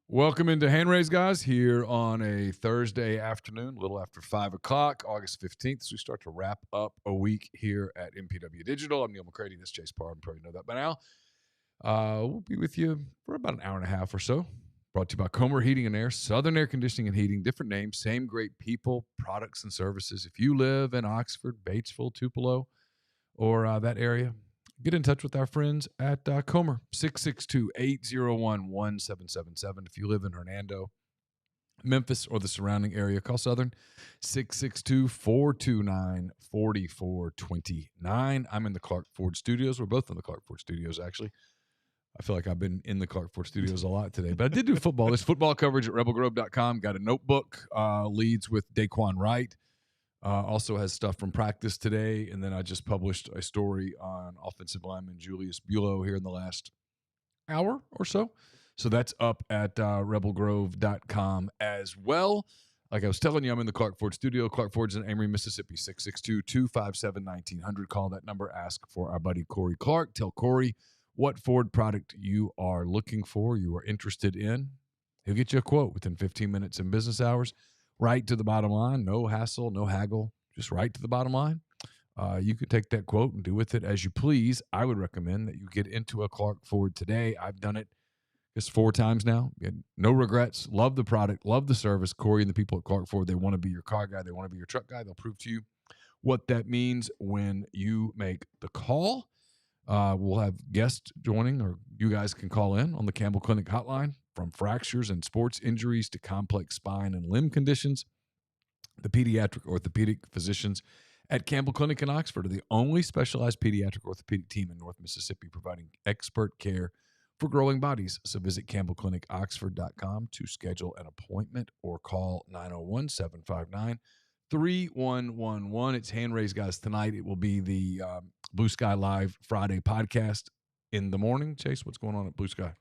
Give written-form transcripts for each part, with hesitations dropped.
Welcome into Hand Raise, guys, here on a Thursday afternoon, a little after 5 o'clock, August 15th, as we start to wrap up a week here at MPW Digital. I'm Neal McCready. This is Chase Parham. Probably know that by now. We'll be with you for about an hour and a half or so. Brought to you by Comer Heating and Air, Southern Air Conditioning and Heating, different names, same great people, products, and services. If you live in Oxford, Batesville, Tupelo, or that area, get in touch with our friends at Comer, 662-801-1777. If you live in Hernando, Memphis, or the surrounding area, call Southern, 662-429-4429. I'm in the Clark Ford Studios. We're both in the Clark Ford Studios, actually. I feel like I've been in the Clark Ford Studios a lot today. But I did do football. There's football coverage at rebelgrove.com. Got a notebook, leads with Daquan Wright. Also has stuff from practice today, and then I just published a story on offensive lineman Julius Buelow here in the last hour or so. So that's up at rebelgrove.com as well. Like I was telling you, I'm in the Clark Ford studio. Clark Ford's in Amory, Mississippi, 662-257-1900. Call that number. Ask for our buddy Corey Clark. Tell Corey what Ford product you are looking for, you are interested in. He'll get you a quote within 15 minutes in business hours. Right to the bottom line, no hassle, no haggle, just right to the bottom line. You could take that quote and do with it as you please. I would recommend that you get into a Clark Ford today. I've done it just 4 times now. No regrets. Love the product. Love the service. Corey and the people at Clark Ford, they want to be your car guy. They want to be your truck guy. They'll prove to you what that means when you make the call. We'll have guests joining, or you guys can call in on the Campbell Clinic Hotline. From fractures and sports injuries to complex spine and limb conditions, the pediatric orthopedic physicians at Campbell Clinic in Oxford are the only specialized pediatric orthopedic team in North Mississippi providing expert care for growing bodies. So visit campbellclinicoxford.com to schedule an appointment or call 901-759-3111. It's Hand Raise, guys. Tonight it will be the Blue Sky Live Friday podcast in the morning. Chase, what's going on at Blue Sky?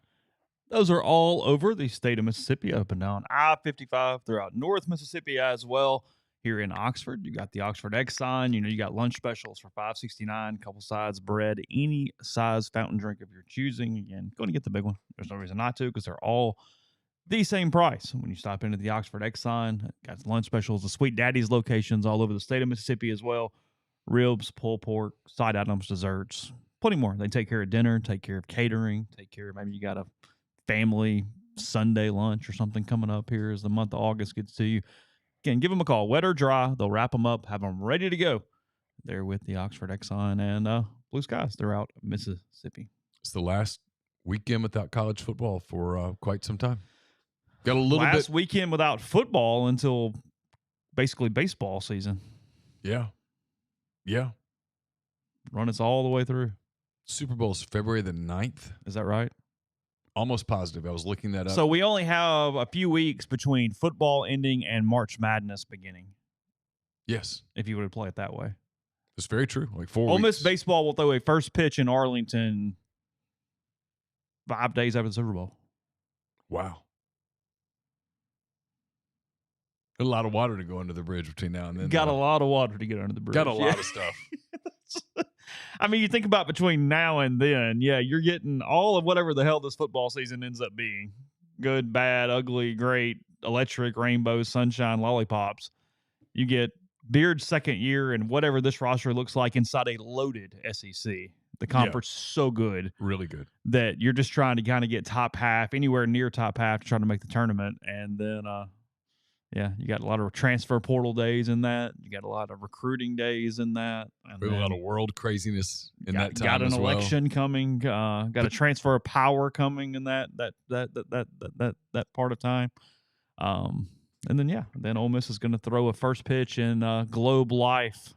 Those are all over the state of Mississippi, up and down I-55 throughout North Mississippi as well. Here in Oxford, you got the Oxford X sign. You got lunch specials for $5.69, couple sides bread, any size fountain drink of your choosing. Again, go and get the big one. There's no reason not to, because they're all the same price. When you stop into the Oxford X sign, got lunch specials, the Sweet Daddy's locations all over the state of Mississippi as well. Ribs, pulled pork, side items, desserts, plenty more. They take care of dinner, take care of catering, take care of, maybe you got a family Sunday lunch or something coming up here as the month of August gets to you. Again, give them a call, wet or dry. They'll wrap them up, have them ready to go. They're with the Oxford Exxon and Blue Skies throughout Mississippi. It's the last weekend without college football for quite some time. Got a little last weekend without football until basically baseball season. Yeah. Run us all the way through. Super Bowl's February the 9th. Is that right? Almost positive. I was looking that up. So we only have a few weeks between football ending and March Madness beginning. Yes. If you were to play it that way. It's very true. Like 4 weeks. Ole Miss baseball will throw a first pitch in Arlington 5 days after the Super Bowl. Wow. A lot of water to go under the bridge between now and then. Got a lot of water to get under the bridge. Got a lot of stuff. I mean, you think about between now and then, you're getting all of whatever the hell this football season ends up being. Good, bad, ugly, great, electric, rainbows, sunshine, lollipops. You get Beard's second year and whatever this roster looks like inside a loaded SEC. The conference is so good. Really good. That you're just trying to kind of get top half, anywhere near top half to try to make the tournament. And then, you got a lot of transfer portal days in that. You got a lot of recruiting days in that. And a lot of world craziness in that time. Got an as election well. coming. Got a transfer of power coming in that part of time. And then Ole Miss is going to throw a first pitch in Globe Life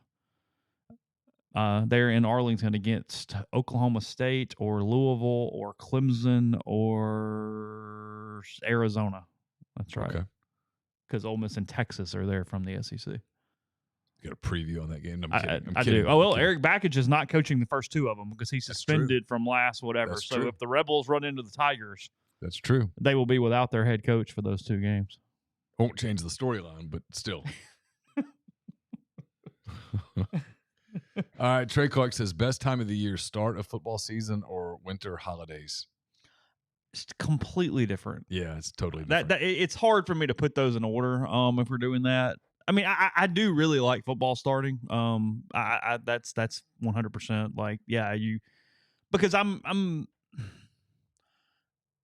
there in Arlington against Oklahoma State or Louisville or Clemson or Arizona. That's right. Okay. Because Ole Miss and Texas are there from the SEC. Got a preview on that game. I'm kidding. I do. Oh, well, Eric Backage is not coaching the first 2 of them because he's suspended from last whatever. That's so true. If the Rebels run into the Tigers, that's true. They will be without their head coach for those 2 games. Won't change the storyline, but still. All right, Trey Clark says, best time of the year, start of football season or winter holidays? It's completely different. Yeah, it's totally different. It's hard for me to put those in order. If we're doing that, I mean, I do really like football starting. That's 100%. Like, yeah, because I'm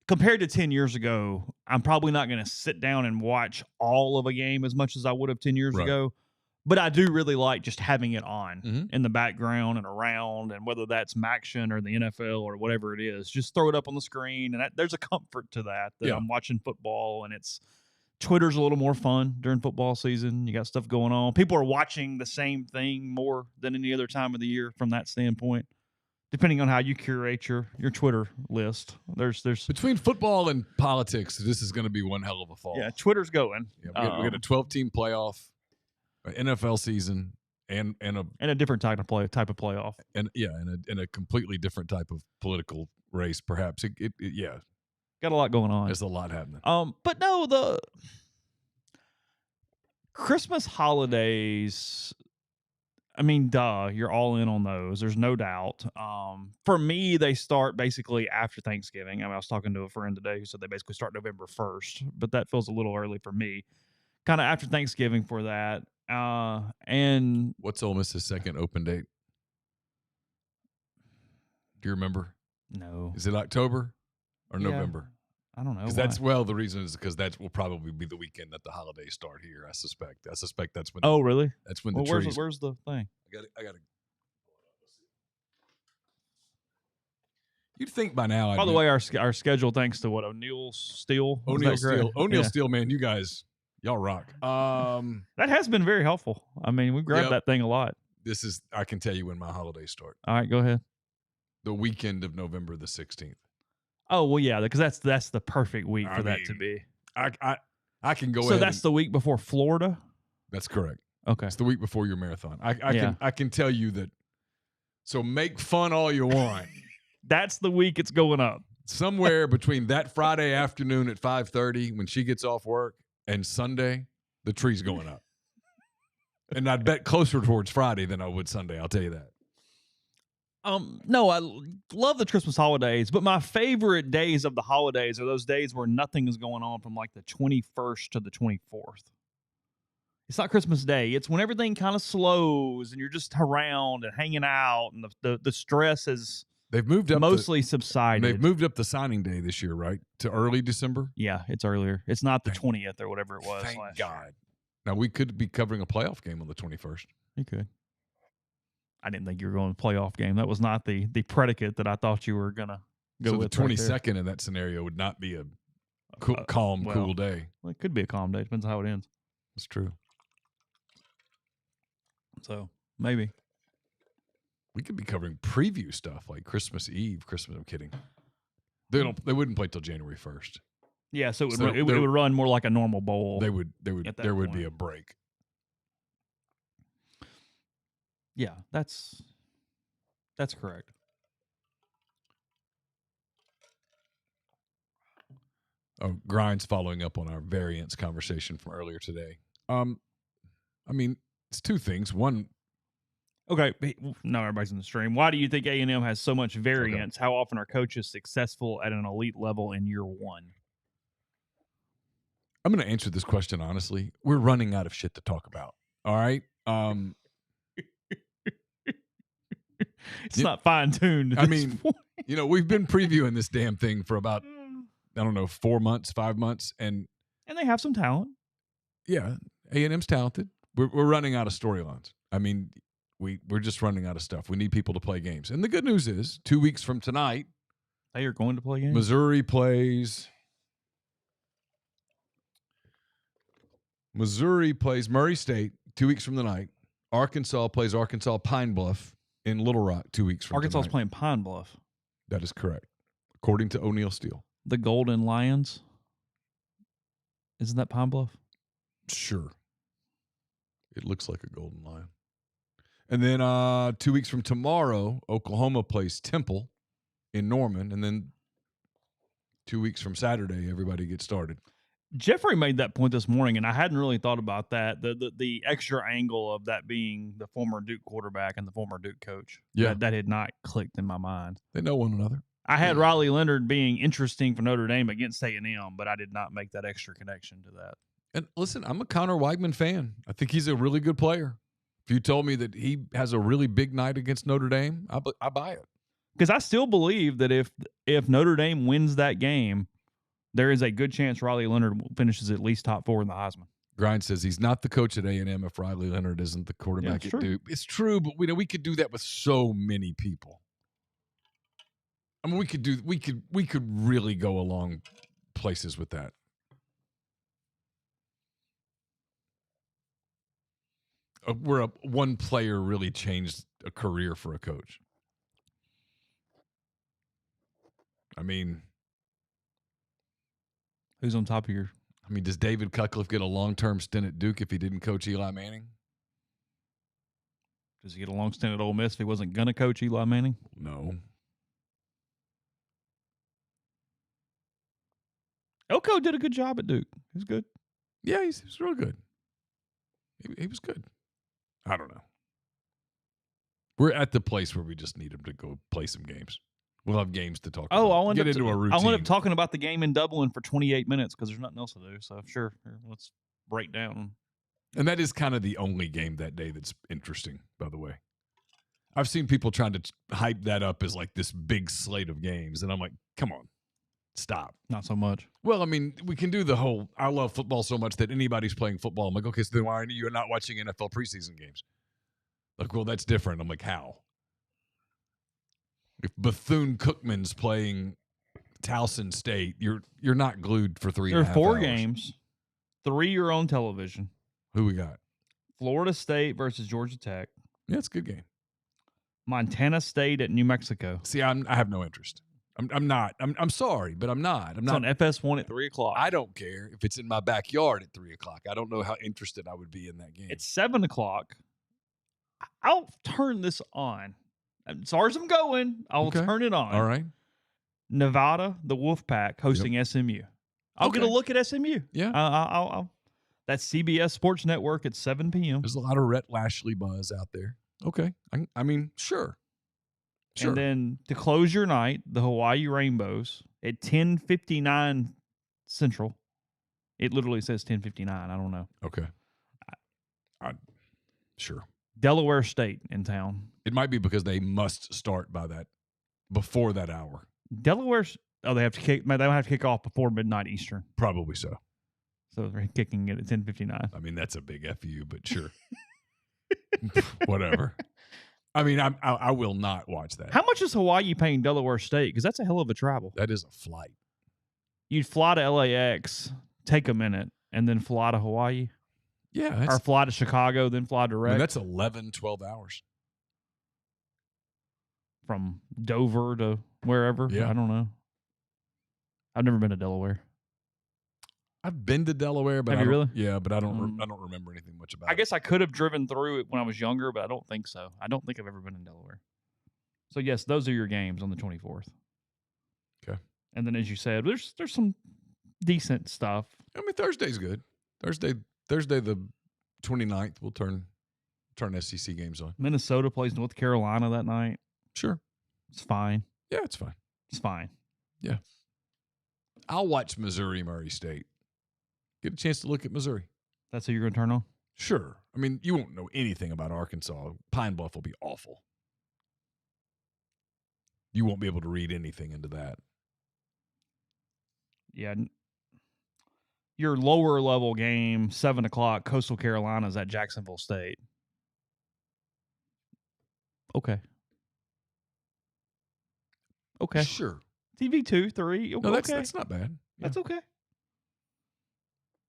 compared to 10 years ago, I'm probably not going to sit down and watch all of a game as much as I would have 10 years Right. ago. But I do really like just having it on Mhm. in the background and around, and whether that's Maction or the NFL or whatever it is, just throw it up on the screen. And there's a comfort to that Yeah. I'm watching football, and Twitter's a little more fun during football season. You got stuff going on. People are watching the same thing more than any other time of the year from that standpoint. Depending on how you curate your Twitter list, there's Between football and politics, this is going to be one hell of a fall. yeah, Twitter's going. Yeah, we got a 12-team playoff, an NFL season, and a different type of playoff. and a completely different type of political race. Perhaps yeah, Got a lot going on. there's a lot happening. But no, the Christmas holidays, I mean, duh, you're all in on those. There's no doubt. For me, they start basically after Thanksgiving. I mean, I was talking to a friend today who said they basically start November 1st, but that feels a little early for me. Kind of after Thanksgiving for that. And What's Ole Miss's second open date? Do you remember? no, Is it October or Yeah. November? I don't know. Because why. the reason is because that will probably be the weekend that the holidays start here. I suspect that's when. Oh, really? That's when Well, the trees. where's the thing? I got to. You'd think by now. By the way, our schedule, thanks to what O'Neal Steele. O'Neal Steele, man, you guys, y'all rock. That has been very helpful. I mean, we grabbed that thing a lot. I can tell you when my holidays start. All right, go ahead. The weekend of November the 16th. Oh well, yeah, because that's the perfect week for that to be. I can go. So that's the week before Florida. That's correct. Okay, it's the week before your marathon. I can tell you that. So make fun all you want. That's the week it's going up. Somewhere between that Friday afternoon at 5:30 when she gets off work and Sunday, the tree's going up. And I'd bet closer towards Friday than I would Sunday. I'll tell you that. No, I love the Christmas holidays, but my favorite days of the holidays are those days where nothing is going on from like the 21st to the 24th. It's not Christmas Day. It's when everything kind of slows and you're just around and hanging out, and the stress is they've moved up mostly subsided. They've moved up the signing day this year, right? To early December? Yeah, it's earlier. It's not the 20th or whatever it was. Thank last God. year. Now, we could be covering a playoff game on the 21st. You could. I didn't think you were going to playoff game. That was not the predicate that I thought you were going to go so with. The 22nd in that scenario would not be a calm, cool day. Well, it could be a calm day. Depends on how it ends. That's true. So maybe. We could be covering preview stuff like Christmas Eve. I'm kidding. They wouldn't play till January 1st. Yeah, so it would run more like a normal bowl. There would be a break. Yeah, that's correct. Oh, Grind's following up on our variance conversation from earlier today. I mean, it's two things. One, okay, no, everybody's in the stream. Why do you think A&M has so much variance? Okay. How often are coaches successful at an elite level in year one? I'm going to answer this question honestly. We're running out of shit to talk about. All right. It's not fine-tuned. I mean, we've been previewing this damn thing for about, 4 months, 5 months. And they have some talent. Yeah. A&M's talented. We're running out of storylines. I mean, we're just running out of stuff. We need people to play games. And the good news is 2 weeks from tonight. They are going to play games? Missouri plays Murray State 2 weeks from tonight. Arkansas plays Arkansas Pine Bluff in Little Rock 2 weeks from Arkansas's tonight. playing Pine Bluff. That is correct, according to O'Neal Steele. The Golden Lions? Isn't that Pine Bluff? Sure. It looks like a golden lion. And then 2 weeks from tomorrow, Oklahoma plays Temple in Norman. And then 2 weeks from Saturday, everybody gets started. Jeffrey made that point this morning, and I hadn't really thought about that. The extra angle of that being the former Duke quarterback and the former Duke coach. Yeah. That had not clicked in my mind. They know one another. I had Riley Leonard being interesting for Notre Dame against A&M, but I did not make that extra connection to that. And listen, I'm a Connor Weigman fan. I think he's a really good player. If you told me that he has a really big night against Notre Dame, I buy it. Because I still believe that if Notre Dame wins that game, there is a good chance Riley Leonard finishes at least top 4 in the Heisman. Grind says he's not the coach at A&M if Riley Leonard isn't the quarterback at Duke. It's true, but we could do that with so many people. I mean, we could really go along places with that. Where one player really changed a career for a coach. I mean, who's on top of your? I mean, does David Cutcliffe get a long-term stint at Duke if he didn't coach Eli Manning? Does he get a long stint at Ole Miss if he wasn't going to coach Eli Manning? No. Elko did a good job at Duke. He was good. Yeah, he was real good. He was good. I don't know. We're at the place where we just need him to go play some games. We'll have games to talk about. I'll get into a routine. I'll end up talking about the game in Dublin for 28 minutes because there's nothing else to do. So, sure, let's break down. And that is kind of the only game that day that's interesting, by the way. I've seen people trying to hype that up as like this big slate of games. And I'm like, come on, stop. Not so much. Well, I mean, we can do the whole, I love football so much that anybody's playing football. I'm like, okay, so then why are you not watching NFL preseason games? Like, well, that's different. I'm like, how? If Bethune-Cookman's playing Towson State, you're not glued for 3.5 hours. There are 4 games. 3 are on television. Who we got? Florida State versus Georgia Tech. Yeah, it's a good game. Montana State at New Mexico. See, I have no interest. I'm not. I'm sorry, but I'm not. It's on FS1 at 3:00. I don't care if it's in my backyard at 3:00. I don't know how interested I would be in that game. It's 7:00. I'll turn this on. As far as I'm going, I'll turn it on. All right. Nevada, the Wolfpack hosting SMU. I'll get a look at SMU. Yeah. I'll that's CBS Sports Network at 7 p.m. There's a lot of Rhett Lashley buzz out there. Okay. I mean, sure. And then to close your night, the Hawaii Rainbows at 10:59 Central. It literally says 10:59. I don't know. Okay. Sure. Delaware State in town. It might be because they must start before that hour. Delaware's they have to kick off before midnight Eastern. Probably so. So they're kicking it at 10:59. I mean, that's a big FU, but sure. Whatever. I mean, I will not watch that. How much is Hawaii paying Delaware State? Because that's a hell of a travel. That is a flight. You'd fly to LAX, take a minute, and then fly to Hawaii? Yeah. Or fly to Chicago, then fly direct? I mean, that's 11, 12 hours. From Dover to wherever? Yeah. I don't know. I've never been to Delaware. I've been to Delaware, but have you really? Yeah, but I don't remember anything much about it. I guess I could have driven through it when I was younger, but I don't think so. I don't think I've ever been in Delaware. So yes, those are your games on the 24th. Okay. And then, as you said, there's some decent stuff. I mean, Thursday's good. Thursday the 29th, we'll turn SEC games on. Minnesota plays North Carolina that night. Sure. It's fine. Yeah, it's fine. It's fine. Yeah. I'll watch Missouri, Murray State. Get a chance to look at Missouri. That's who you're going to turn on? Sure. I mean, you won't know anything about Arkansas. Pine Bluff will be awful. You won't be able to read anything into that. Yeah. Your lower level game, 7:00, Coastal Carolina's at Jacksonville State. Okay. Sure. TV 2, 3. No, that's not bad. Yeah. That's okay.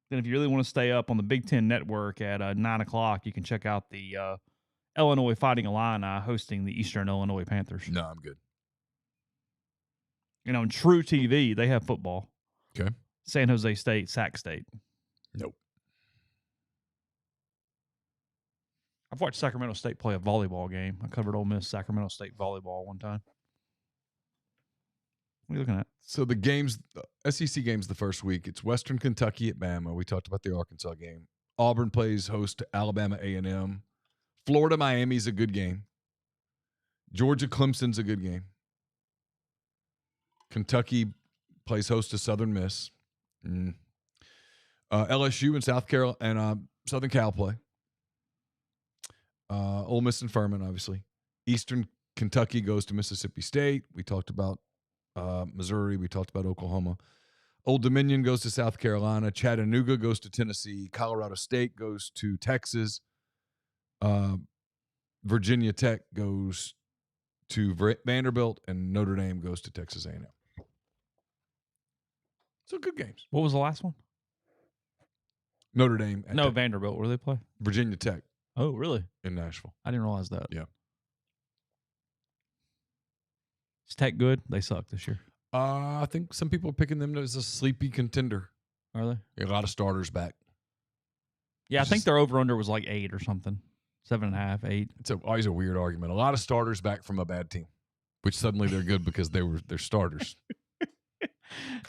Then if you really want to stay up on the Big Ten Network at 9:00, you can check out the Illinois Fighting Illini hosting the Eastern Illinois Panthers. No, I'm good. And on True TV, they have football. Okay. San Jose State, Sac State. Nope. I've watched Sacramento State play a volleyball game. I covered Ole Miss Sacramento State volleyball one time. What are you looking at? So the games, SEC games the first week, it's Western Kentucky at Bama. We talked about the Arkansas game. Auburn plays host to Alabama A&M. Florida Miami's a good game. Georgia Clemson's a good game. Kentucky plays host to Southern Miss. LSU and South Carolina and Southern Cal play. Ole Miss and Furman, obviously. Eastern Kentucky goes to Mississippi State. We talked about Missouri. We talked about Oklahoma. Old Dominion goes to South Carolina. Chattanooga goes to Tennessee. Colorado State goes to Texas. Virginia Tech goes to Vanderbilt, and Notre Dame goes to Texas A&M. So good games. What was the last one? Notre Dame. No, Vanderbilt. Where do they play? Virginia Tech. Oh, really? In Nashville. I didn't realize that. Yeah. Is Tech good? They suck this year. I think some people are picking them as a sleepy contender. Are they? A lot of starters back. Yeah, I think their over-under was like 8 or something. 7.5, 8. It's always a weird argument. A lot of starters back from a bad team, which suddenly they're good because they're starters.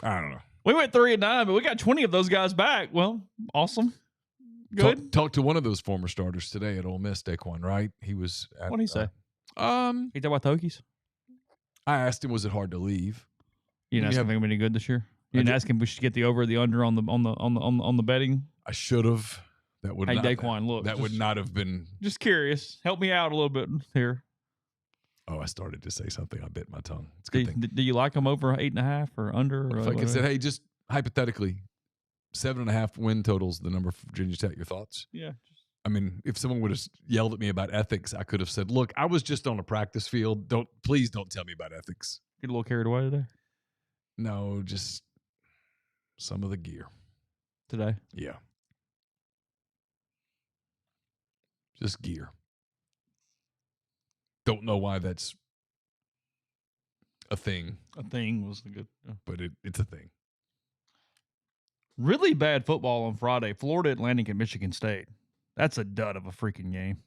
I don't know. We went 3-9, but we got 20 of those guys back. Well, awesome. Good. Talked to one of those former starters today at Ole Miss, Daquan, right? He was at, What did he say? He talking about the Hokies? I asked him, was it hard to leave? You didn't ask him if any good this year? You didn't ask him if we should get the over or the under on the betting? I should have. That would Daquan, look. That would not have been. Just curious. Help me out a little bit here. Oh, I started to say something. I bit my tongue. It's a good thing. Do you like them over 8.5 or under? Or like I said, hey, just hypothetically, 7.5 win totals, the number for Virginia Tech. Your thoughts? Yeah. I mean, if someone would have yelled at me about ethics, I could have said, look, I was just on a practice field. Please don't tell me about ethics. Get a little carried away today? No, just some of the gear. Today? Yeah. Just gear. Don't know why that's a thing. A thing was the good. But it's a thing. Really bad football on Friday. Florida Atlantic and Michigan State. That's a dud of a freaking game.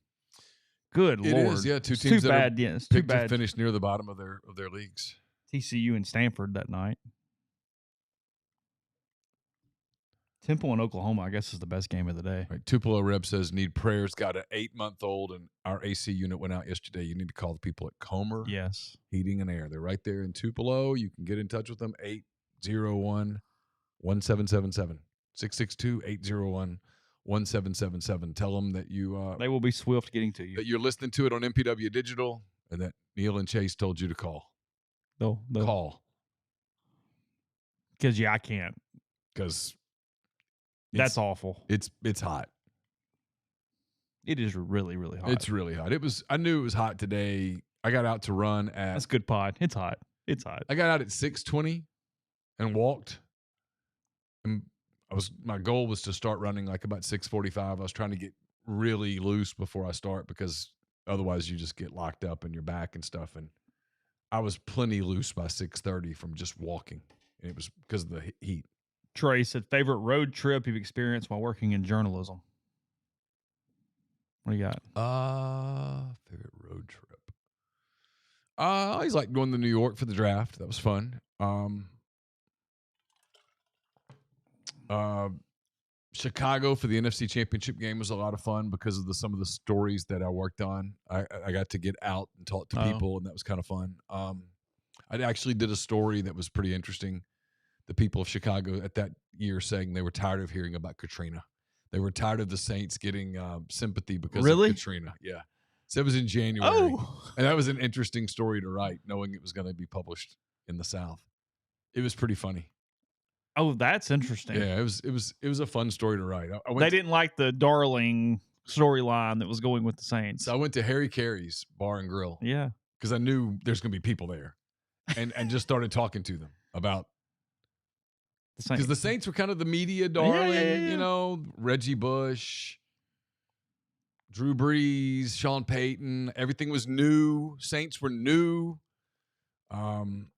Good Lord. It is, yeah. Two teams that are it's too bad to finish near the bottom of their leagues. TCU and Stanford that night. Temple and Oklahoma, I guess, is the best game of the day. Right. Tupelo Reb says, need prayers. Got an 8-month-old, and our AC unit went out yesterday. You need to call the people at Comer Heating and Air. They're right there in Tupelo. You can get in touch with them, 801-1777. 662-801-1777. Tell them that you they will be swift getting to you. That you're listening to it on MPW Digital, and that Neal and Chase told you to call. They'll call. Because I can't. Because that's awful. It's hot. It is really, really hot. It's really hot. I knew it was hot today. I got out to run at. That's good pod. It's hot. It's hot. I got out at 6:20 and walked. And my goal was to start running like about 6:45. I was trying to get really loose before I start because otherwise you just get locked up in your back and stuff. And I was plenty loose by 6:30 from just walking. And it was because of the heat. Trey said, favorite road trip you've experienced while working in journalism. What do you got? Favorite road trip. I always like going to New York for the draft. That was fun. Chicago for the NFC Championship game was a lot of fun because of some of the stories that I worked on. I got to get out and talk to people, and that was kind of fun. I actually did a story that was pretty interesting. The people of Chicago at that year saying they were tired of hearing about Katrina. They were tired of the Saints getting sympathy because of Katrina. Yeah. So it was in January. Oh. And that was an interesting story to write, knowing it was going to be published in the South. It was pretty funny. Oh, that's interesting. Yeah, it was a fun story to write. They didn't like the Darling storyline that was going with the Saints. So I went to Harry Carey's Bar and Grill. Yeah. Because I knew there's going to be people there. And just started talking to them about because the Saints were kind of the media darling, you know, Reggie Bush, Drew Brees, Sean Payton. Everything was new. Saints were new. Coming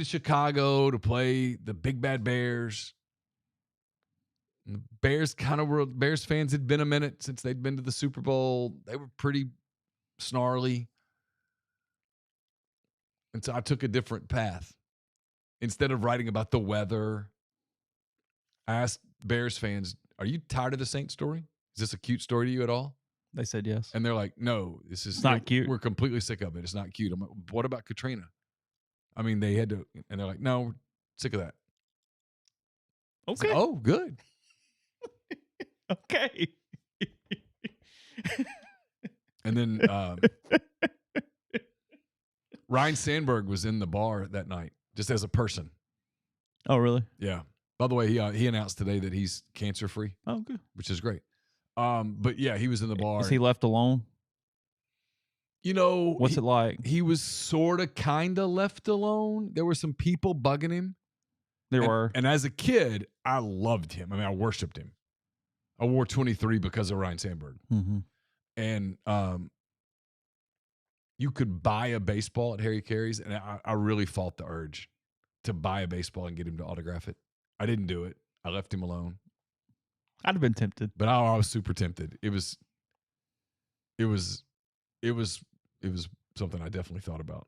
to Chicago to play the Big Bad Bears. And the Bears Bears fans had been a minute since they'd been to the Super Bowl. They were pretty snarly. And so I took a different path. Instead of writing about the weather, I asked Bears fans, are you tired of the Saints story? Is this a cute story to you at all? They said yes. And they're like, no, it's not cute. We're completely sick of it. It's not cute. I'm like, what about Katrina? I mean, they had to, and they're like, no, we're sick of that. It's like, Okay. oh, good. Okay. And then Ryan Sandberg was in the bar that night, just as a person. Oh, really? Yeah. By the way, he announced today that he's cancer free, Oh, good. which is great. But yeah, he was in the bar. Is he left alone? You know, What's it like? he was sort of kind of left alone. There were some people bugging him. There were. And as a kid, I loved him. I mean, I worshiped him. I wore 23 because of Ryan Sandberg. Mm-hmm. And you could buy a baseball at Harry Carey's, and I really fought the urge to buy a baseball and get him to autograph it. I didn't do it. I left him alone. I'd have been tempted. But I was super tempted. It was something I definitely thought about.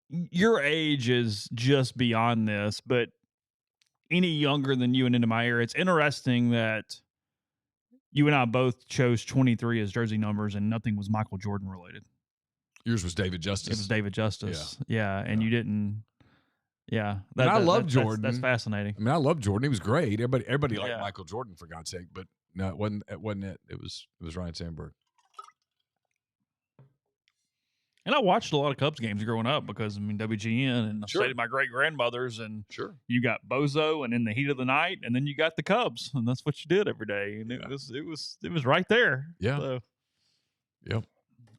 Your age is just beyond this, but any younger than you and into my era, it's interesting that you and I both chose 23 as jersey numbers, and nothing was Michael Jordan related. Yours was David Justice. It was David Justice. Yeah. And you didn't. Yeah. I love Jordan. That's fascinating. I mean, I love Jordan. He was great. Everybody liked Michael Jordan, for God's sake. But no, it wasn't it. It was Ryan Sandberg. And I watched a lot of Cubs games growing up because, I mean, WGN, and I stayed at my great-grandmother's, and you got Bozo and In the Heat of the Night, and then you got the Cubs, and that's what you did every day. And it was right there. Yeah. So, yep.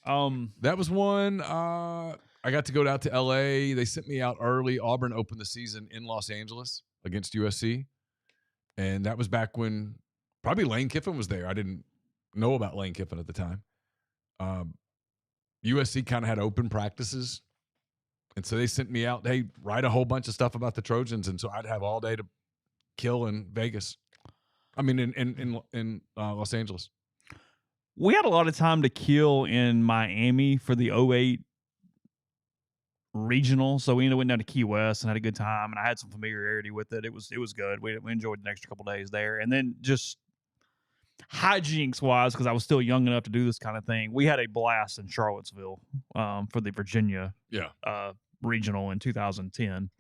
That was one. I got to go out to LA. They sent me out early. Auburn opened the season in Los Angeles against USC. And that was back when probably Lane Kiffin was there. I didn't know about Lane Kiffin at the time. USC kind of had open practices. And so they sent me out, hey, write a whole bunch of stuff about the Trojans. And so I'd have all day to kill in Vegas. I mean, in Los Angeles. We had a lot of time to kill in Miami for the 08 regional. So we went down to Key West and had a good time. And I had some familiarity with it. It was good. We enjoyed the extra couple days there. And then just hijinks wise, because I was still young enough to do this kind of thing, we had a blast in Charlottesville for the Virginia regional in 2010.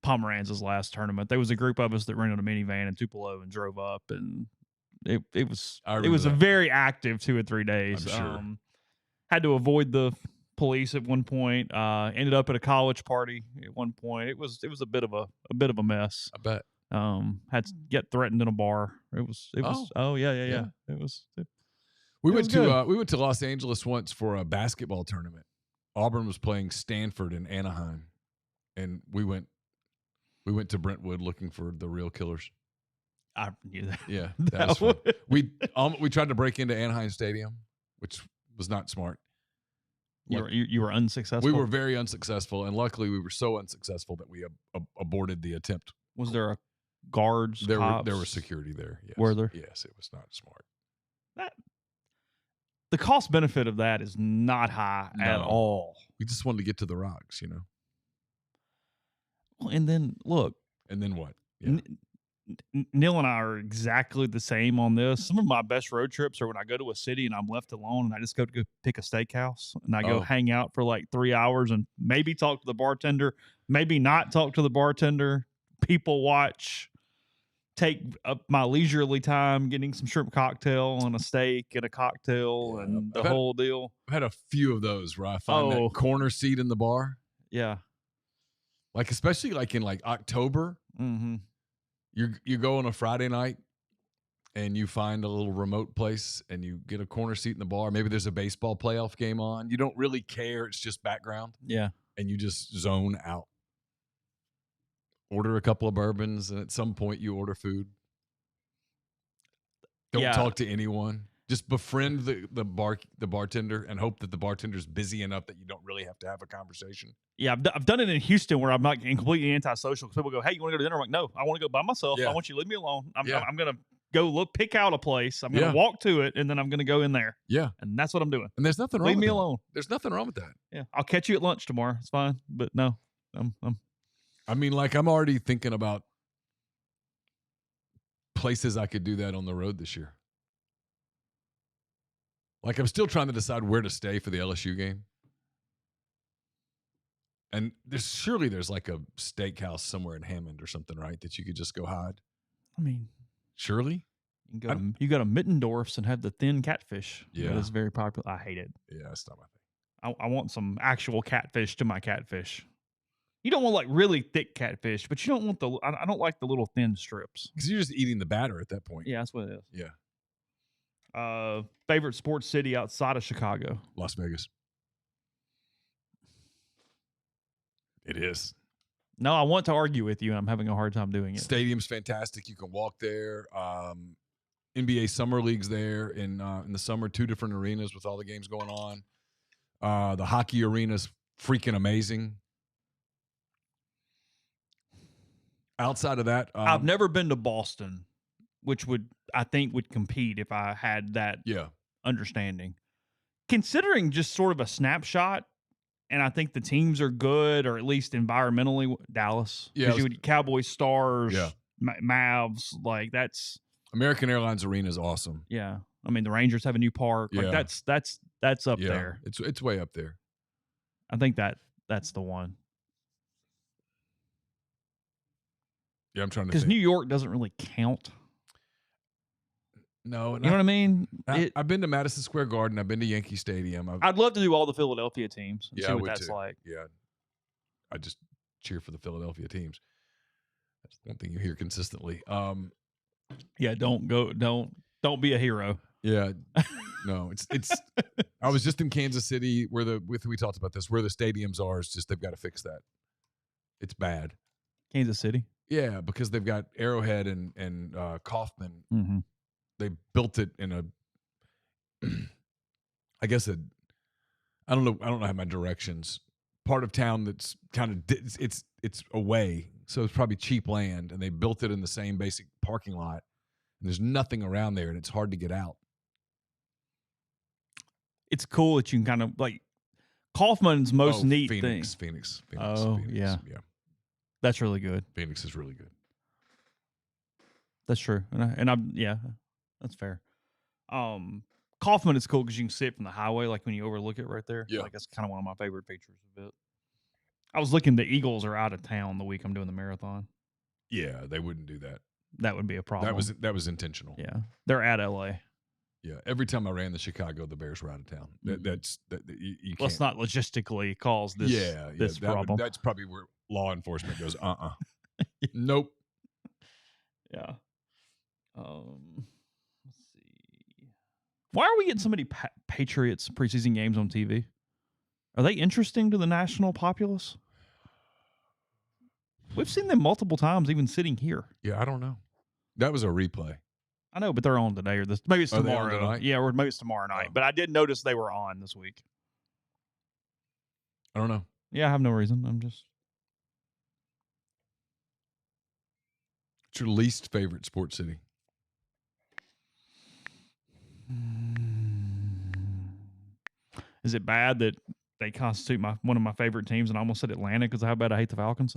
Pomeranz's last tournament. There was a group of us that rented a minivan in Tupelo and drove up, and it was a very active 2 or 3 days. I'm sure. Had to avoid the police at one point. Ended up at a college party at one point. It was a bit of a mess. I bet. Had to get threatened in a bar. It was yeah. We went to Los Angeles once for a basketball tournament. Auburn was playing Stanford in Anaheim, and we went to Brentwood looking for the real killers. I knew that. Yeah, that was fun. We tried to break into Anaheim Stadium, which was not smart. You were unsuccessful. We were very unsuccessful, and luckily we were so unsuccessful that we aborted the attempt. Was there a guards? There were security there. Yes. Were there? Yes, it was not smart. The cost benefit of that is not high at all. We just wanted to get to the rocks, you know. Well, and then look. And then what? Yeah. Neal and I are exactly the same on this. Some of my best road trips are when I go to a city and I'm left alone and I just go pick a steakhouse and I go hang out for like 3 hours and maybe talk to the bartender, maybe not talk to the bartender, people watch, take up my leisurely time getting some shrimp cocktail and a steak and a cocktail and the whole deal. I've had a few of those where I find that corner seat in the bar. Yeah. Like, especially like in like October. Mm-hmm. You go on a Friday night and you find a little remote place and you get a corner seat in the bar. Maybe there's a baseball playoff game on. You don't really care. It's just background. Yeah. And you just zone out. Order a couple of bourbons, and at some point you order food. Don't talk to anyone. Just befriend the bartender and hope that the bartender's busy enough that you don't really have to have a conversation. Yeah, I've done it in Houston where I'm not completely antisocial. People go, "Hey, you want to go to dinner?" I'm like, "No, I want to go by myself. I want you to leave me alone. I'm going to go pick out a place. I'm going to walk to it, and then I'm going to go in there. Yeah, and that's what I'm doing. And there's nothing wrong. Leave with me that. alone. There's nothing wrong with that. Yeah, I'll catch you at lunch tomorrow. It's fine. But no, I mean, like, I'm already thinking about places I could do that on the road this year. Like, I'm still trying to decide where to stay for the LSU game. And there's like a steakhouse somewhere in Hammond or something, right? That you could just go hide. I mean, Surely. you go to Mittendorf's and have the thin catfish. Yeah. That is very popular. I hate it. Yeah, that's not my thing. I want some actual catfish to my catfish. You don't want like really thick catfish, but you don't want I don't like the little thin strips. Because you're just eating the batter at that point. Yeah, that's what it is. Yeah. Favorite sports city outside of Chicago? Las Vegas. It is. No, I want to argue with you, and I'm having a hard time doing it. Stadium's fantastic. You can walk there. NBA Summer League's there in the summer, 2 different arenas with all the games going on. The hockey arena's freaking amazing. Outside of that, I've never been to Boston, which I think would compete if I had that understanding. Considering just sort of a snapshot, and I think the teams are good, or at least environmentally, Dallas. Yeah, Cowboys, Stars, Mavs, like that's American Airlines Arena is awesome. Yeah, I mean the Rangers have a new park. Like that's up there. It's way up there. I think that's the one. Yeah, I'm trying to. Because New York doesn't really count. No, you know what I mean. I've been to Madison Square Garden. I've been to Yankee Stadium. I'd love to do all the Philadelphia teams. And yeah, see what that's like. Yeah, I just cheer for the Philadelphia teams. That's one thing you hear consistently. Yeah, don't be a hero. Yeah, no, it's. I was just in Kansas City we talked about this, where the stadiums are. It's just they've got to fix that. It's bad. Kansas City. Yeah, because they've got Arrowhead and Kauffman. Mm-hmm. They built it in I don't know how my directions. Part of town that's kind of it's away, so it's probably cheap land, and they built it in the same basic parking lot. And there's nothing around there, and it's hard to get out. It's cool that you can kind of like Kauffman's most neat Phoenix, thing. Phoenix. Yeah. That's really good. Phoenix is really good. That's true, and I'm that's fair. Kauffman is cool because you can see it from the highway, like when you overlook it right there. Yeah, like that's kind of one of my favorite features of it. I was looking. The Eagles are out of town the week I'm doing the marathon. Yeah, they wouldn't do that. That would be a problem. That was intentional. Yeah, they're at LA. Yeah, every time I ran the Chicago, the Bears were out of town. You can't. Let's not logistically cause this. This problem. That's probably where law enforcement goes. Nope. Yeah. Let's see. Why are we getting so many Patriots preseason games on TV? Are they interesting to the national populace? We've seen them multiple times, even sitting here. Yeah, I don't know. That was a replay. I know, but they're on today or this. Maybe it's tomorrow. Yeah, or maybe it's tomorrow night. But I did notice they were on this week. I don't know. Yeah, I have no reason. I'm just. What's your least favorite sports city? Is it bad that they constitute one of my favorite teams, and I almost said Atlanta because of how bad I hate the Falcons?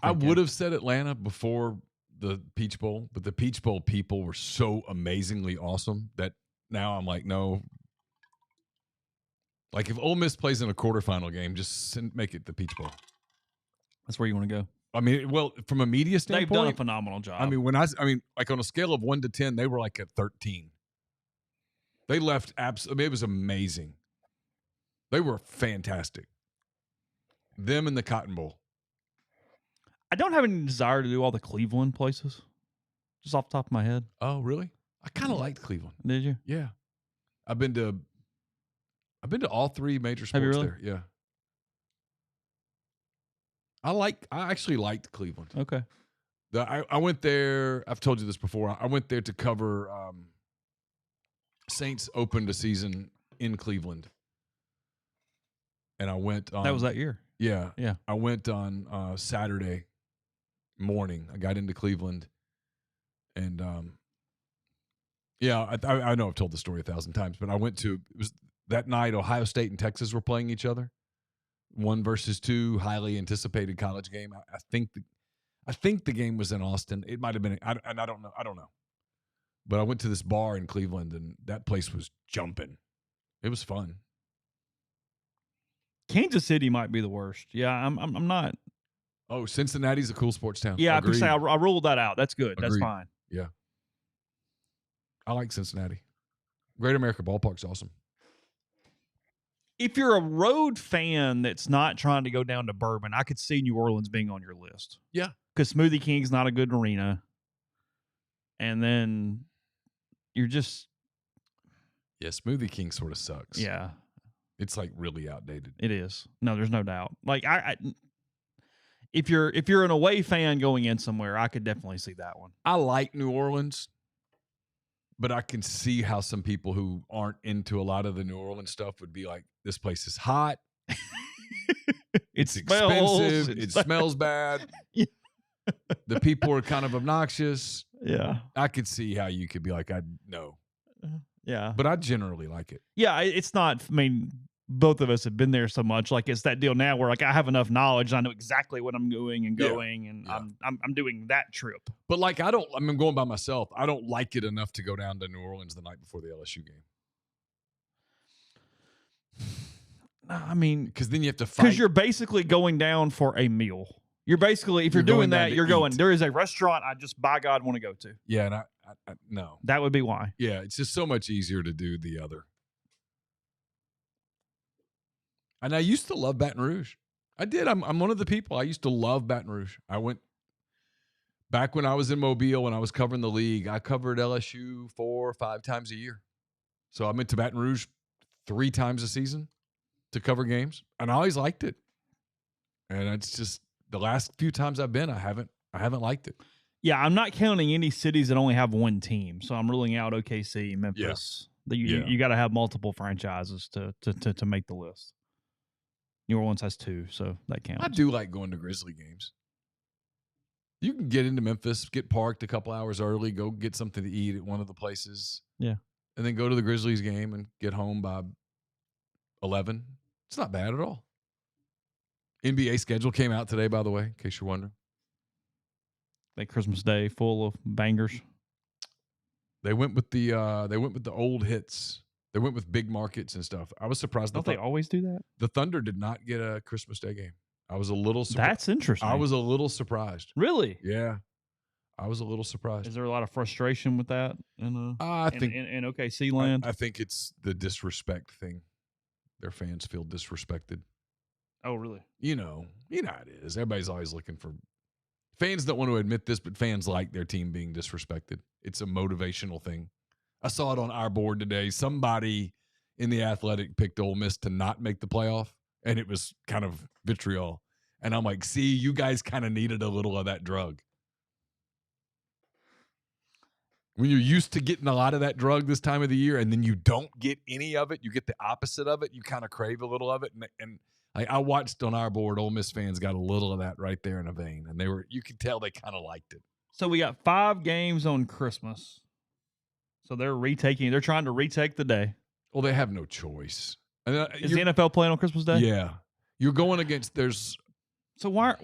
I would have said Atlanta before the Peach Bowl, but the Peach Bowl people were so amazingly awesome that now I'm like, no. Like if Ole Miss plays in a quarterfinal game, just make it the Peach Bowl. That's where you want to go. I mean, well, from a media standpoint, they've done a phenomenal job. I mean, like on a scale of 1 to 10, they were like at 13. They left absolutely. It was amazing. They were fantastic. Them and the Cotton Bowl. I don't have any desire to do all the Cleveland places, just off the top of my head. Oh, really? I kind of liked Cleveland. Did you? Yeah, I've been to all 3 major sports really? there. Yeah. I actually liked Cleveland. Okay. I went there. I've told you this before. I went there to cover Saints opened a season in Cleveland, and I went on. That was that year. Yeah. Yeah. I went on Saturday morning. I got into Cleveland, and I know I've told the story 1,000 times, but I went to. It was that night. Ohio State and Texas were playing each other. 1 versus 2, highly anticipated college game. I think the game was in Austin. It might have been, I don't know. But I went to this bar in Cleveland, and that place was jumping. It was fun. Kansas City might be the worst. Yeah, I'm not. Oh, Cincinnati's a cool sports town. Yeah, I could Agreed. say I ruled that out. That's good. That's Agreed. fine. Yeah. I like Cincinnati. Great America Ballpark's awesome. If you're a road fan that's not trying to go down to Bourbon, I could see New Orleans being on your list. Yeah. Because Smoothie King's not a good arena. And then you're just. Yeah, Smoothie King sort of sucks. Yeah. It's like really outdated. It is. No, there's no doubt. Like if you're an away fan going in somewhere, I could definitely see that one. I like New Orleans, but I can see how some people who aren't into a lot of the New Orleans stuff would be like, this place is hot. It's expensive. It smells bad. Yeah. The people are kind of obnoxious. Yeah. I could see how you could be like, no. Yeah. But I generally like it. Yeah, it's not, I mean, both of us have been there so much. Like it's that deal now where like I have enough knowledge, I know exactly what I'm doing and going, and I'm doing that trip. But like I'm going by myself. I don't like it enough to go down to New Orleans the night before the LSU game. I mean, because then you have to fight. Because you're basically going down for a meal. You're basically, if you're doing that, you're going, there is a restaurant I just, by God, want to go to. Yeah, and I no. That would be why. Yeah, it's just so much easier to do the other. And I used to love Baton Rouge. I did. I'm one of the people. I used to love Baton Rouge. I went back when I was in Mobile, when I was covering the league. I covered LSU 4 or 5 times a year. So I went to Baton Rouge 3 times a season to cover games, and I always liked it. And it's just the last few times I've been, I haven't liked it. Yeah, I'm not counting any cities that only have one team. So I'm ruling out OKC, Memphis. Yeah. You got to have multiple franchises to make the list. New Orleans has 2, so that counts. I do like going to Grizzly games. You can get into Memphis, get parked a couple hours early, go get something to eat at one of the places. Yeah. And then go to the Grizzlies game and get home by 11. It's not bad at all. NBA schedule came out today, by the way, in case you're wondering. That Christmas Day full of bangers. They went with the old hits. They went with big markets and stuff. I was surprised. Don't they always do that? The Thunder did not get a Christmas Day game. I was a little surprised. That's interesting. I was a little surprised. Really? Yeah. I was a little surprised. Is there a lot of frustration with that in OKC land? I think it's the disrespect thing. Their fans feel disrespected. Oh, really? You know how it is. Everybody's always looking for – fans don't want to admit this, but fans like their team being disrespected. It's a motivational thing. I saw it on our board today. Somebody in the Athletic picked Ole Miss to not make the playoff, and it was kind of vitriol. And I'm like, see, you guys kind of needed a little of that drug. When you're used to getting a lot of that drug this time of the year, and then you don't get any of it, you get the opposite of it, you kind of crave a little of it. And I watched on our board, Ole Miss fans got a little of that right there in a vein, and you could tell they kind of liked it. So we got 5 games on Christmas. So they're trying to retake the day. Well, they have no choice. Is the NFL playing on Christmas Day? Yeah. You're going against So why?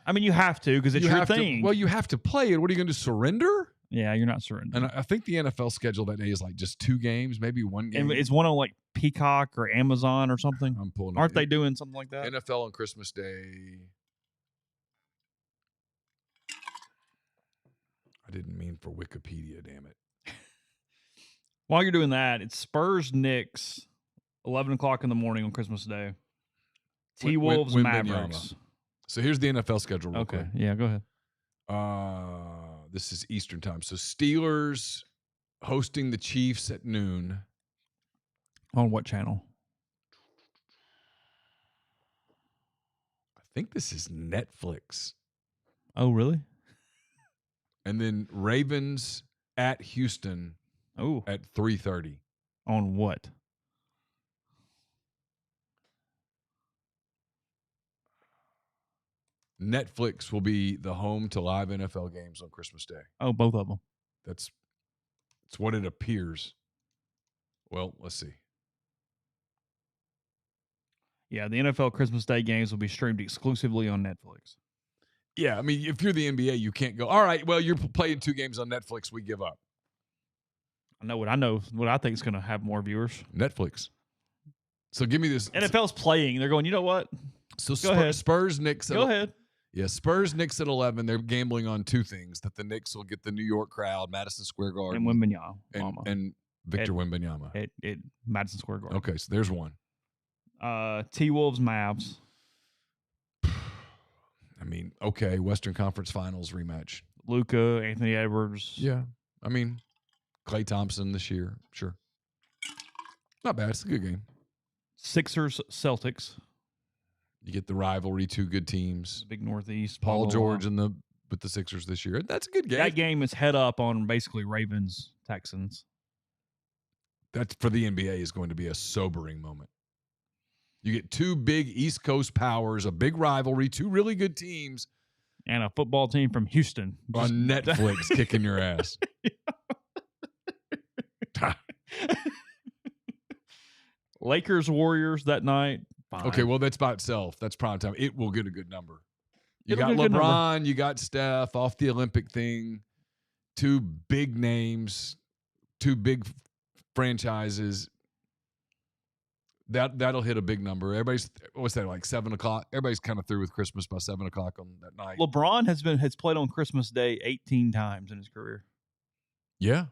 I mean, you have to because it's your thing. You have to play it. What are you going to do, surrender? Yeah, you're not surrendering. And I think the NFL schedule that day is like just 2 games, maybe 1 game. And it's one on like Peacock or Amazon or something. I'm pulling. Aren't they doing something like that? NFL on Christmas Day. I didn't mean for Wikipedia, damn it. While you're doing that, it's Spurs-Knicks, 11 o'clock in the morning on Christmas Day. T-Wolves, Mavericks. So here's the NFL schedule real quick. Yeah, go ahead. This is Eastern time. So Steelers hosting the Chiefs at noon. On what channel? I think this is Netflix. Oh, really? And then Ravens at Houston at 3:30. On what? Netflix will be the home to live NFL games on Christmas Day. Oh, both of them. That's what it appears. Well, let's see. Yeah, the NFL Christmas Day games will be streamed exclusively on Netflix. Yeah, I mean, if you're the NBA, you can't go, all right, well, you're playing 2 games on Netflix, we give up. I know what I think is going to have more viewers. Netflix. So give me this. NFL's playing. They're going, you know what? So Go ahead. Spurs, Knicks. Go ahead. Yeah, Spurs, Knicks at 11. They're gambling on two things: that the Knicks will get the New York crowd, Madison Square Garden, And Wembanyama. and Victor Wembanyama at Madison Square Garden. Okay, so there's one. T-Wolves, Mavs. I mean, okay, Western Conference Finals rematch. Luka, Anthony Edwards. Yeah, I mean, Klay Thompson this year, sure. Not bad. It's a good game. Sixers, Celtics. You get the rivalry, two good teams. Big Northeast. Paul George with the Sixers this year. That's a good game. That game is head up on basically Ravens, Texans. That's for the NBA is going to be a sobering moment. You get two big East Coast powers, a big rivalry, two really good teams. And a football team from Houston. On Netflix kicking your ass. Lakers, Warriors that night. Fine. Okay, well, that's by itself. That's prime time. It will get a good number. You It'll got get a good LeBron, you got Steph off the Olympic thing. Two big names, two big franchises. That'll hit a big number. Everybody's what's that like 7 o'clock? Everybody's kind of through with Christmas by 7 o'clock on that night. LeBron has played on Christmas Day 18 times in his career. Yeah,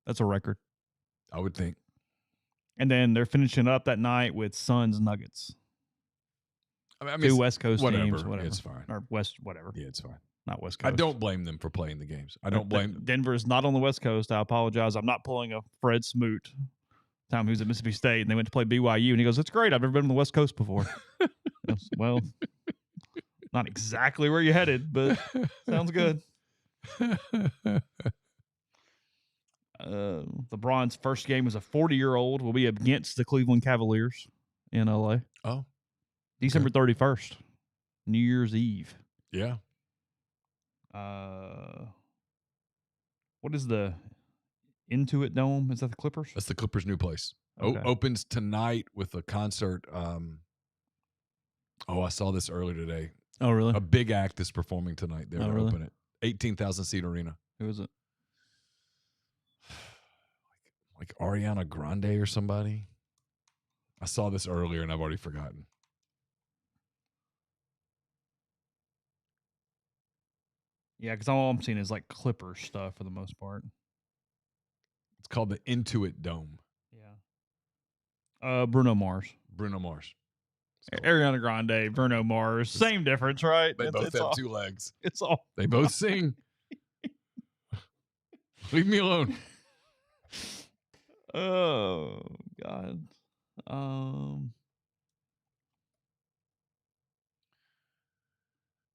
that's a record. I would think. And then they're finishing up that night with Suns Nuggets. I mean, two West Coast teams, whatever. whatever. It's fine. Or West, whatever. Yeah, it's fine. Not West Coast. I don't blame them for playing the games. I don't blame them. Denver's not on the West Coast. I apologize. I'm not pulling a Fred Smoot. Time he was at Mississippi State and they went to play BYU and he goes, "It's great. I've never been on the West Coast before." Well, not exactly where you headed, but sounds good. LeBron's first game as a 40-year-old will be against the Cleveland Cavaliers in LA. Oh, December 31st, New Year's Eve. Yeah. What is the Intuit Dome? Is that the Clippers? That's the Clippers' new place. Okay. Opens tonight with a concert. I saw this earlier today. Oh, really? A big act is performing tonight. They're really? open it. 18,000 seat arena. Who is it? Like Ariana Grande or somebody. I saw this earlier and I've already forgotten. Yeah, because all I'm seeing is like Clippers stuff for the most part. It's called the Intuit Dome. Yeah. Bruno Mars. Ariana Grande, Bruno Mars. Same difference, right? They both have two legs. It's all. They both sing. Leave me alone. Oh, God. I'm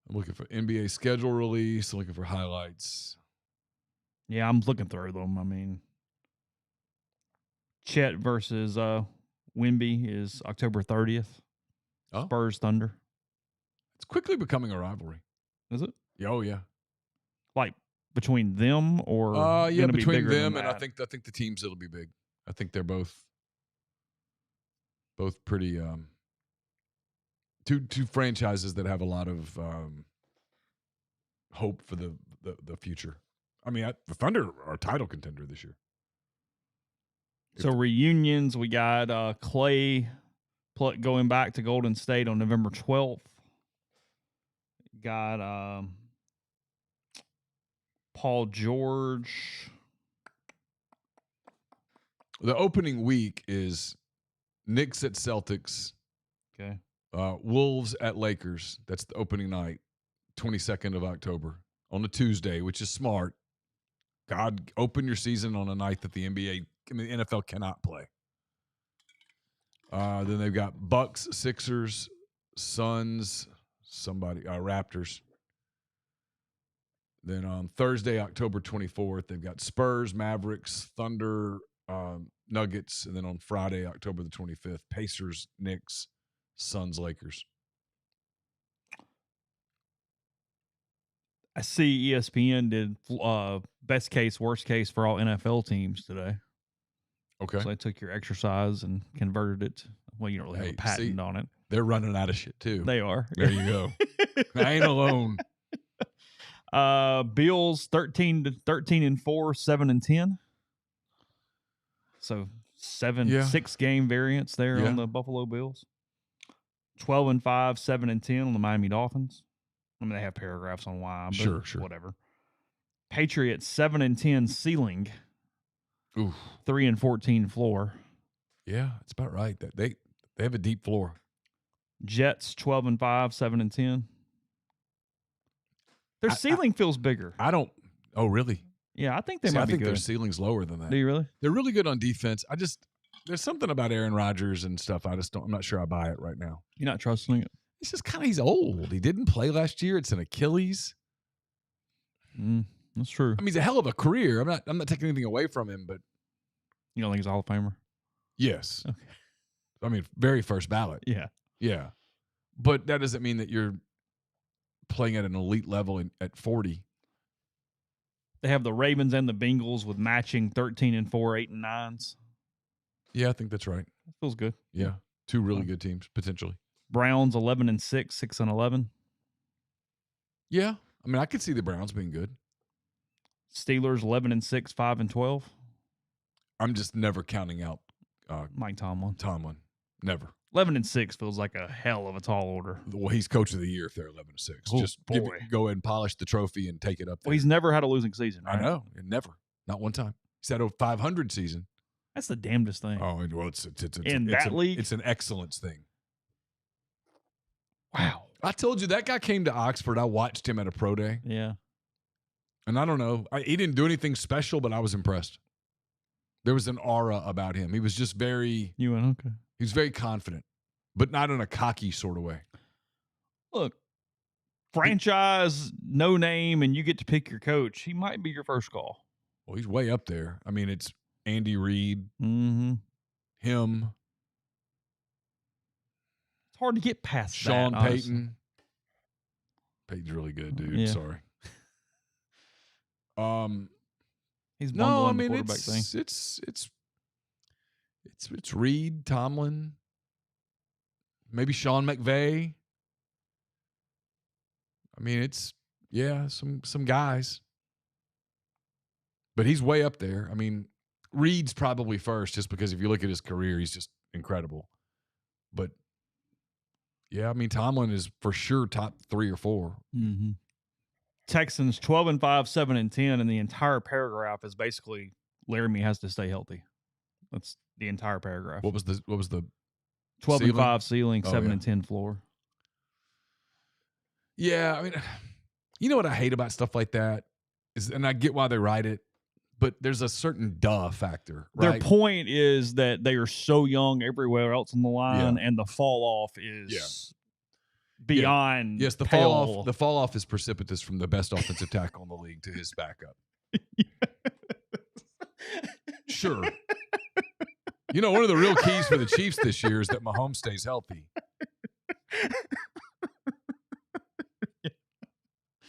looking for NBA schedule release. I'm looking for highlights. Yeah, I'm looking through them. I mean, Chet versus Wemby is October 30th. Oh. Spurs Thunder. It's quickly becoming a rivalry. Is it? Oh, yeah. Like between them or yeah, be between bigger them than and that? I think the teams it'll be big. I think they're both pretty two franchises that have a lot of hope for the future. I mean, the Thunder are a title contender this year. So reunions, we got Clay going back to Golden State on November 12th. Got Paul George. The opening week is Knicks at Celtics. Okay. Wolves at Lakers. That's the opening night, 22nd of October on a Tuesday, which is smart. God, open your season on a night that the NFL cannot play. Then they've got Bucks, Sixers, Suns, Raptors. Then on Thursday, October 24th, they've got Spurs, Mavericks, Thunder, Nuggets. And then on Friday, October the 25th, Pacers, Knicks, Suns, Lakers. I see ESPN did best case, worst case for all NFL teams today. Okay. So they took your exercise and converted it. Well, you don't really have a patent on it. They're running out of shit too. They are. There you go. I ain't alone. Bills 13-4, 7-10. So Yeah. 6-game variance there Yeah. on the Buffalo Bills. 12-5, 7-10 on the Miami Dolphins. I mean, they have paragraphs on why, but Sure. whatever. Patriots 7-10 ceiling, Oof. 3-14 floor. Yeah, it's about right. They have a deep floor. Jets 12-5, 7-10. Their ceiling feels bigger. I don't. Oh, really? Yeah, I think they See, might I be think good. their ceiling's lower than that. Do you really? They're really good on defense. There's something about Aaron Rodgers and stuff. I'm not sure I buy it right now. You're not trusting it? It's just he's old. He didn't play last year. It's an Achilles. That's true. I mean, he's a hell of a career. I'm not taking anything away from him, but you don't think he's a Hall of Famer? yes. Okay. I mean, very first ballot. Yeah. Yeah. But that doesn't mean that you're playing at an elite level at 40. They have the Ravens and the Bengals with matching 13-4, 8-9s. Yeah, I think that's right. That feels good. Yeah. Two really good teams, potentially. Browns 11-6, 6-11. Yeah. I mean, I could see the Browns being good. Steelers 11-6, 5-12. I'm just never counting out Mike Tomlin. Never. 11-6 feels like a hell of a tall order. Well, he's coach of the year if they're 11-6. Oh, just go ahead and polish the trophy and take it up there. Well, he's never had a losing season, right? I know. Never. Not one time. He's had a 500 season. That's the damnedest thing. Oh, well, it's league? It's an excellence thing. Wow. I told you that guy came to Oxford. I watched him at a pro day. Yeah. And I don't know. He didn't do anything special, but I was impressed. There was an aura about him. He was just very You went, okay. He was very confident, but not in a cocky sort of way. Look, franchise, no name, and you get to pick your coach. He might be your first call. Well, he's way up there. I mean, it's Andy Reid, him. It's hard to get past Sean that, Payton. Payton's really good, dude. Yeah. Sorry. He's no, I the mean quarterback thing. It's Reid, Tomlin, maybe Sean McVay. I mean, it's some guys, but he's way up there. I mean, Reid's probably first, just because if you look at his career, he's just incredible. But yeah, I mean, Tomlin is for sure top 3 or 4. Mm-hmm. Texans 12-5, 7-10, and the entire paragraph is basically Laramie has to stay healthy. That's the entire paragraph. What was the 12-5 ceiling, 7-10 floor. Yeah, I mean, you know what I hate about stuff like that is, and I get why they write it, but there's a certain duh factor. Right? Their point is that they are so young everywhere else on the line, and the fall off is beyond. Yes, the pale. fall off is precipitous from the best offensive tackle in the league to his backup. Sure. You know, one of the real keys for the Chiefs this year is that Mahomes stays healthy.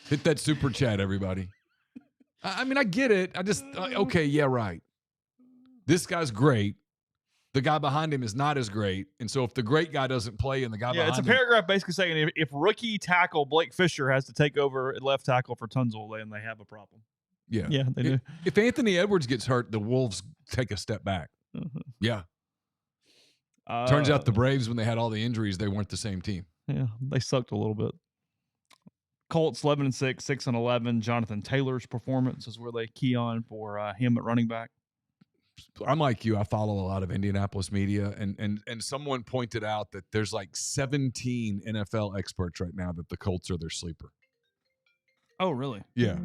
Hit that super chat, everybody. I mean, I get it. I just, okay, yeah, right. This guy's great. The guy behind him is not as great. And so if the great guy doesn't play and the guy behind him. It's a paragraph basically saying if rookie tackle Blake Fisher has to take over at left tackle for Tunzel, then they have a problem. Yeah. Yeah, they do. If Anthony Edwards gets hurt, the Wolves take a step back. Yeah. Turns out the Braves, when they had all the injuries, they weren't the same team. Yeah, they sucked a little bit. Colts 11-6, 6-11. Jonathan Taylor's performance is where they key on for him at running back. I'm like you. I follow a lot of Indianapolis media, and someone pointed out that there's like 17 NFL experts right now that the Colts are their sleeper. Oh, really? Yeah.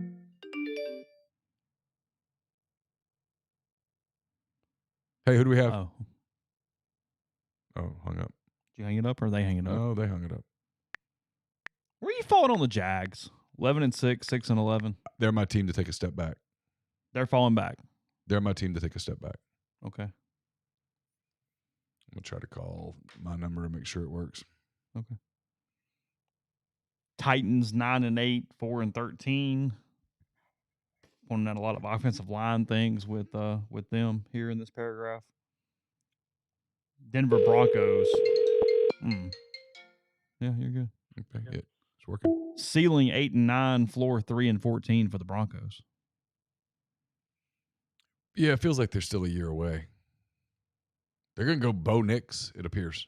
Hey, who do we have? Oh, hung up. Did you hang it up or are they hanging up? Oh, they hung it up. Where are you falling on the Jags? 11-6, 6-11. They're my team to take a step back. They're falling back. They're my team to take a step back. Okay. I'm going to try to call my number and make sure it works. Okay. Titans 9-8, 4-13. Pointing out a lot of offensive line things with them here in this paragraph. Denver Broncos. Yeah, you're good. Okay, yeah, it's working. Ceiling 8-9, floor 3-14 for the Broncos. Yeah, it feels like they're still a year away. They're going to go Bo Nix, it appears.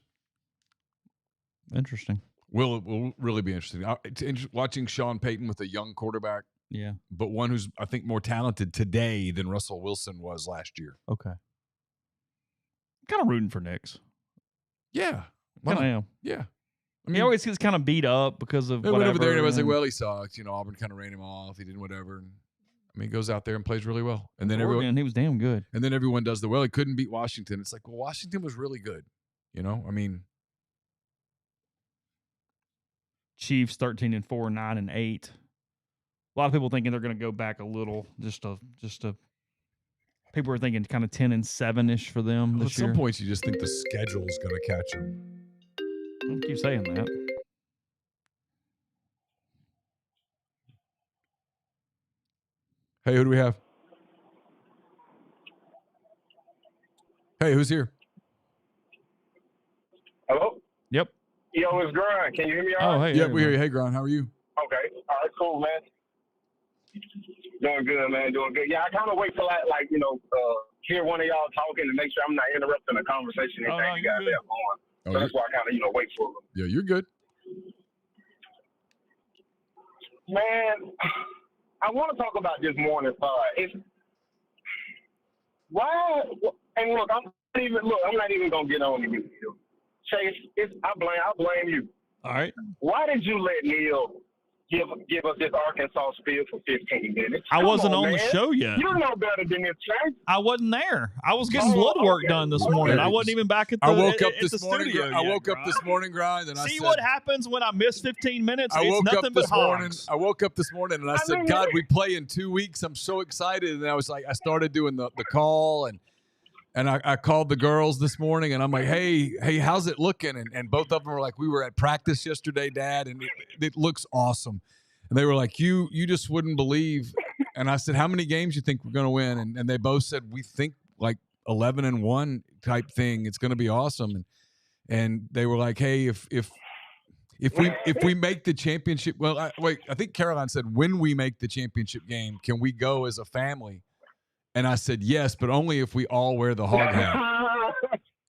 Interesting. Will really be interesting. Watching Sean Payton with a young quarterback. Yeah. But one who's, I think, more talented today than Russell Wilson was last year. Okay. Kind of rooting for Nix. Yeah. Kind of am. Yeah. I mean, he always gets kind of beat up because of whatever. Went over there and everybody's like, well, he sucks. Auburn kind of ran him off. He did whatever. And, I mean, he goes out there and plays really well. And then he was damn good. And then everyone does the, well, he couldn't beat Washington. It's like, well, Washington was really good. I mean. Chiefs 13-4, 9-8. A lot of people thinking they're going to go back a little. Just a. People are thinking kind of 10-7-ish for them this year. At some points, you just think the schedule is going to catch them. Don't keep saying that. Hey, who do we have? Hey, who's here? Hello? Yep. Yo, it's Grind. Can you hear me all right? Oh, hey. Yeah, we hear you. Hey, Grind, how are you? Okay. All right, cool, man. Doing good, man. Doing good. Yeah, I kind of wait till hear one of y'all talking to make sure I'm not interrupting the conversation and you guys have going. So that's why I kind of, wait for them. Yeah, you're good. Man, I want to talk about this morning. Why? And look, I'm not even gonna get on to you, Chase. I blame you. All right. Why did you let Neal give us this Arkansas spiel for 15 minutes? I wasn't on the show yet. You know better than this, Chase. I wasn't there. I was getting blood work done this morning. I wasn't even back at the I woke up this morning. I woke up this morning, Grind, and I said, what happens when I miss 15 minutes? I woke nothing up this but morning. hogs. I woke up this morning and I said, God, we play in 2 weeks. I'm so excited. And I was like, I started doing the call and I called the girls this morning and I'm like, hey, how's it looking? And both of them were like, we were at practice yesterday, Dad, and it looks awesome. And they were like, you just wouldn't believe. And I said, how many games you think we're going to win? And they both said, we think like 11-1 type thing. It's going to be awesome. And they were like, hey, if we make the championship, I think Caroline said, when we make the championship game, can we go as a family? And I said, yes, but only if we all wear the hog hat.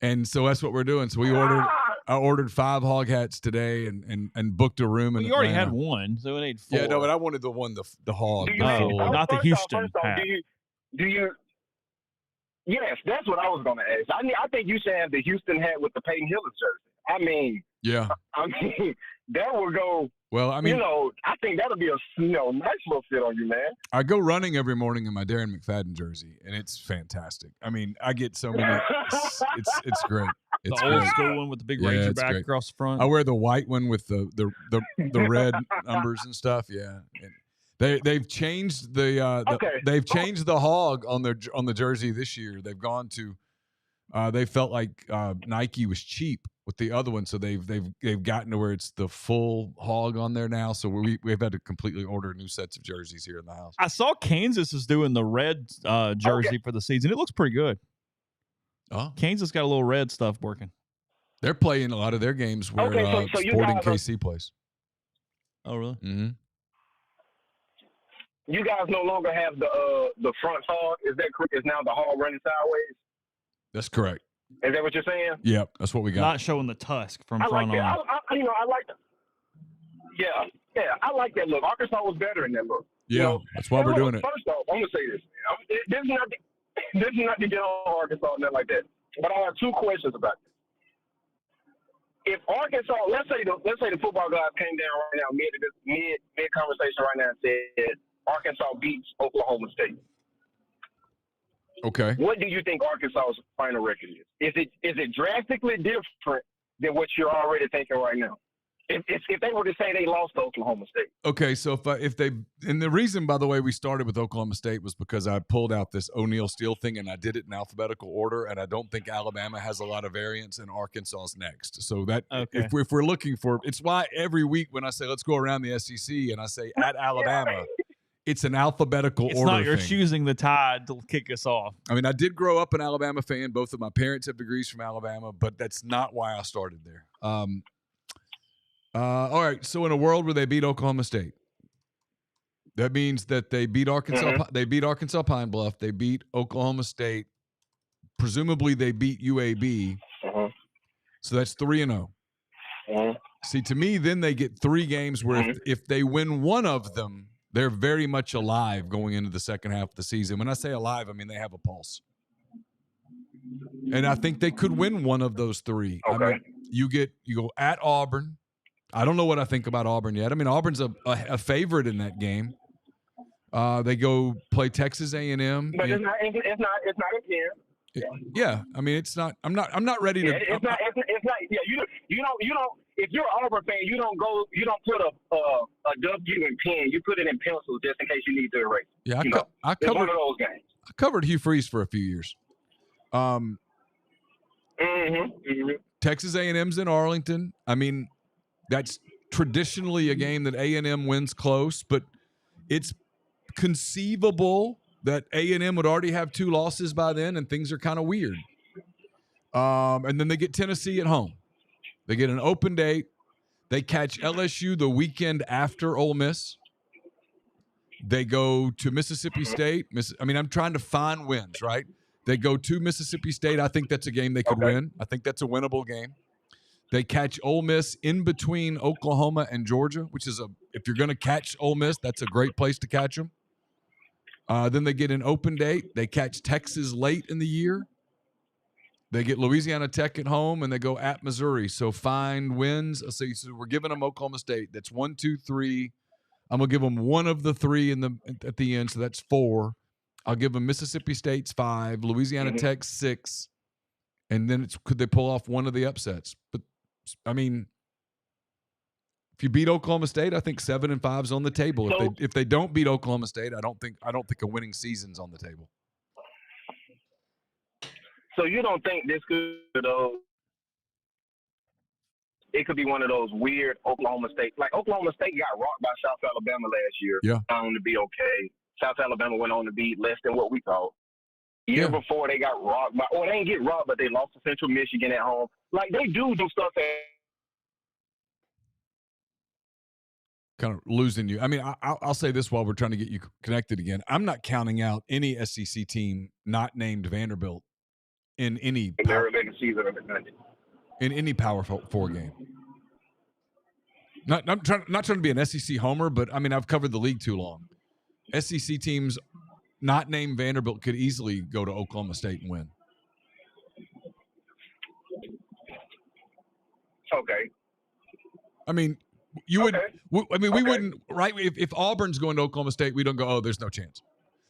And so that's what we're doing. So I ordered 5 hog hats today and booked a room. You already had one, so it ain't 4. Yeah, no, but I wanted the one, the hog. Not the Houston hat. Do you? Yes, that's what I was going to ask. I think you should have the Houston hat with the Peyton Hillis jersey. Yeah. That will go. Well, I mean, I think that'll be a nice little fit on you, man. I go running every morning in my Darren McFadden jersey, and it's fantastic. I mean, I get so many. It's great. It's the old great. school one with the big Ranger back across the front. I wear the white one with the red numbers and stuff. Yeah, and they've changed they've changed the hog on the jersey this year. They've gone to they felt like Nike was cheap with the other one, so they've gotten to where it's the full hog on there now. So we've had to completely order new sets of jerseys here in the house. I saw Kansas is doing the red jersey for the season. It looks pretty good. Oh, Kansas got a little red stuff working. They're playing a lot of their games where Sporting KC plays. Oh, really? Mm-hmm. You guys no longer have the front hog. Is that correct? Is now the hog running sideways? That's correct. Is that what you're saying? Yep, that's what we got. Not showing the tusk from front on. I like that. Yeah, I like that look. Arkansas was better in that look. Yeah, that's why we're doing it. First off, I'm gonna say this. This is not to get on Arkansas or nothing like that. But I have 2 questions about this. If Arkansas, let's say the football guys came down right now mid conversation right now and said Arkansas beats Oklahoma State. Okay. What do you think Arkansas's final record is? Is it drastically different than what you're already thinking right now? If they were to say they lost to Oklahoma State. Okay, so if they and the reason, by the way, we started with Oklahoma State was because I pulled out this O'Neal Steele thing and I did it in alphabetical order, and I don't think Alabama has a lot of variance, and Arkansas's next. So that if we're looking for, it's why every week when I say let's go around the SEC and I say at Alabama. It's an alphabetical order. It's not you're thing. Choosing the Tide to kick us off. I mean, I did grow up an Alabama fan. Both of my parents have degrees from Alabama, but that's not why I started there. All right. So in a world where they beat Oklahoma State, that means that they beat Arkansas. Mm-hmm. They beat Arkansas Pine Bluff. They beat Oklahoma State presumably they beat UAB. Mhm. So that's 3-0. Mhm. See, to me, then they get 3 games where if they win one of them, they're very much alive going into the second half of the season. When I say alive, I mean they have a pulse. And I think they could win one of those 3. Okay. I mean, you go at Auburn. I don't know what I think about Auburn yet. I mean, Auburn's a favorite in that game. They go play Texas A&M. But it's not in here. Yeah, I mean, it's not. I'm not ready to. It's not. Yeah, you don't. If you're an Auburn fan, you don't put a W in pen. You put it in pencil just in case you need to erase. Yeah, I it's covered one of those games. I covered Hugh Freeze for a few years. Texas A&M's in Arlington. I mean, that's traditionally a game that A&M wins close, but it's conceivable that A&M would already have 2 losses by then, and things are kind of weird. And then they get Tennessee at home. They get an open date. They catch LSU the weekend after Ole Miss. They go to Mississippi State. I'm trying to find wins, right? They go to Mississippi State. I think that's a game they could win. I think that's a winnable game. They catch Ole Miss in between Oklahoma and Georgia, which is if you're going to catch Ole Miss, that's a great place to catch them. Then they get an open date. They catch Texas late in the year. They get Louisiana Tech at home, and they go at Missouri. So find wins. So we're giving them Oklahoma State. That's 1, 2, 3. I'm going to give them one of the 3 at the end, so that's 4. I'll give them Mississippi State's 5, Louisiana Tech's 6, and then could they pull off one of the upsets? But, I mean, if you beat Oklahoma State, I think 7 and 5's on the table. If they don't beat Oklahoma State, I don't think a winning season's on the table. So you don't think this could be one of those weird Oklahoma State, like Oklahoma State got rocked by South Alabama last year. Yeah. On to be okay. South Alabama went on to be less than what we thought. Year before they got rocked by, they didn't get rocked, but they lost to Central Michigan at home. Like they do stuff that. Kind of losing you. I mean, I'll say this while we're trying to get you connected again. I'm not counting out any SEC team not named Vanderbilt in any Power 4 game. Not trying to be an SEC homer, but I mean I've covered the league too long. SEC teams not named Vanderbilt could easily go to Oklahoma State and win. Okay. I mean, we wouldn't, right? If Auburn's going to Oklahoma State, we don't go, oh, there's no chance.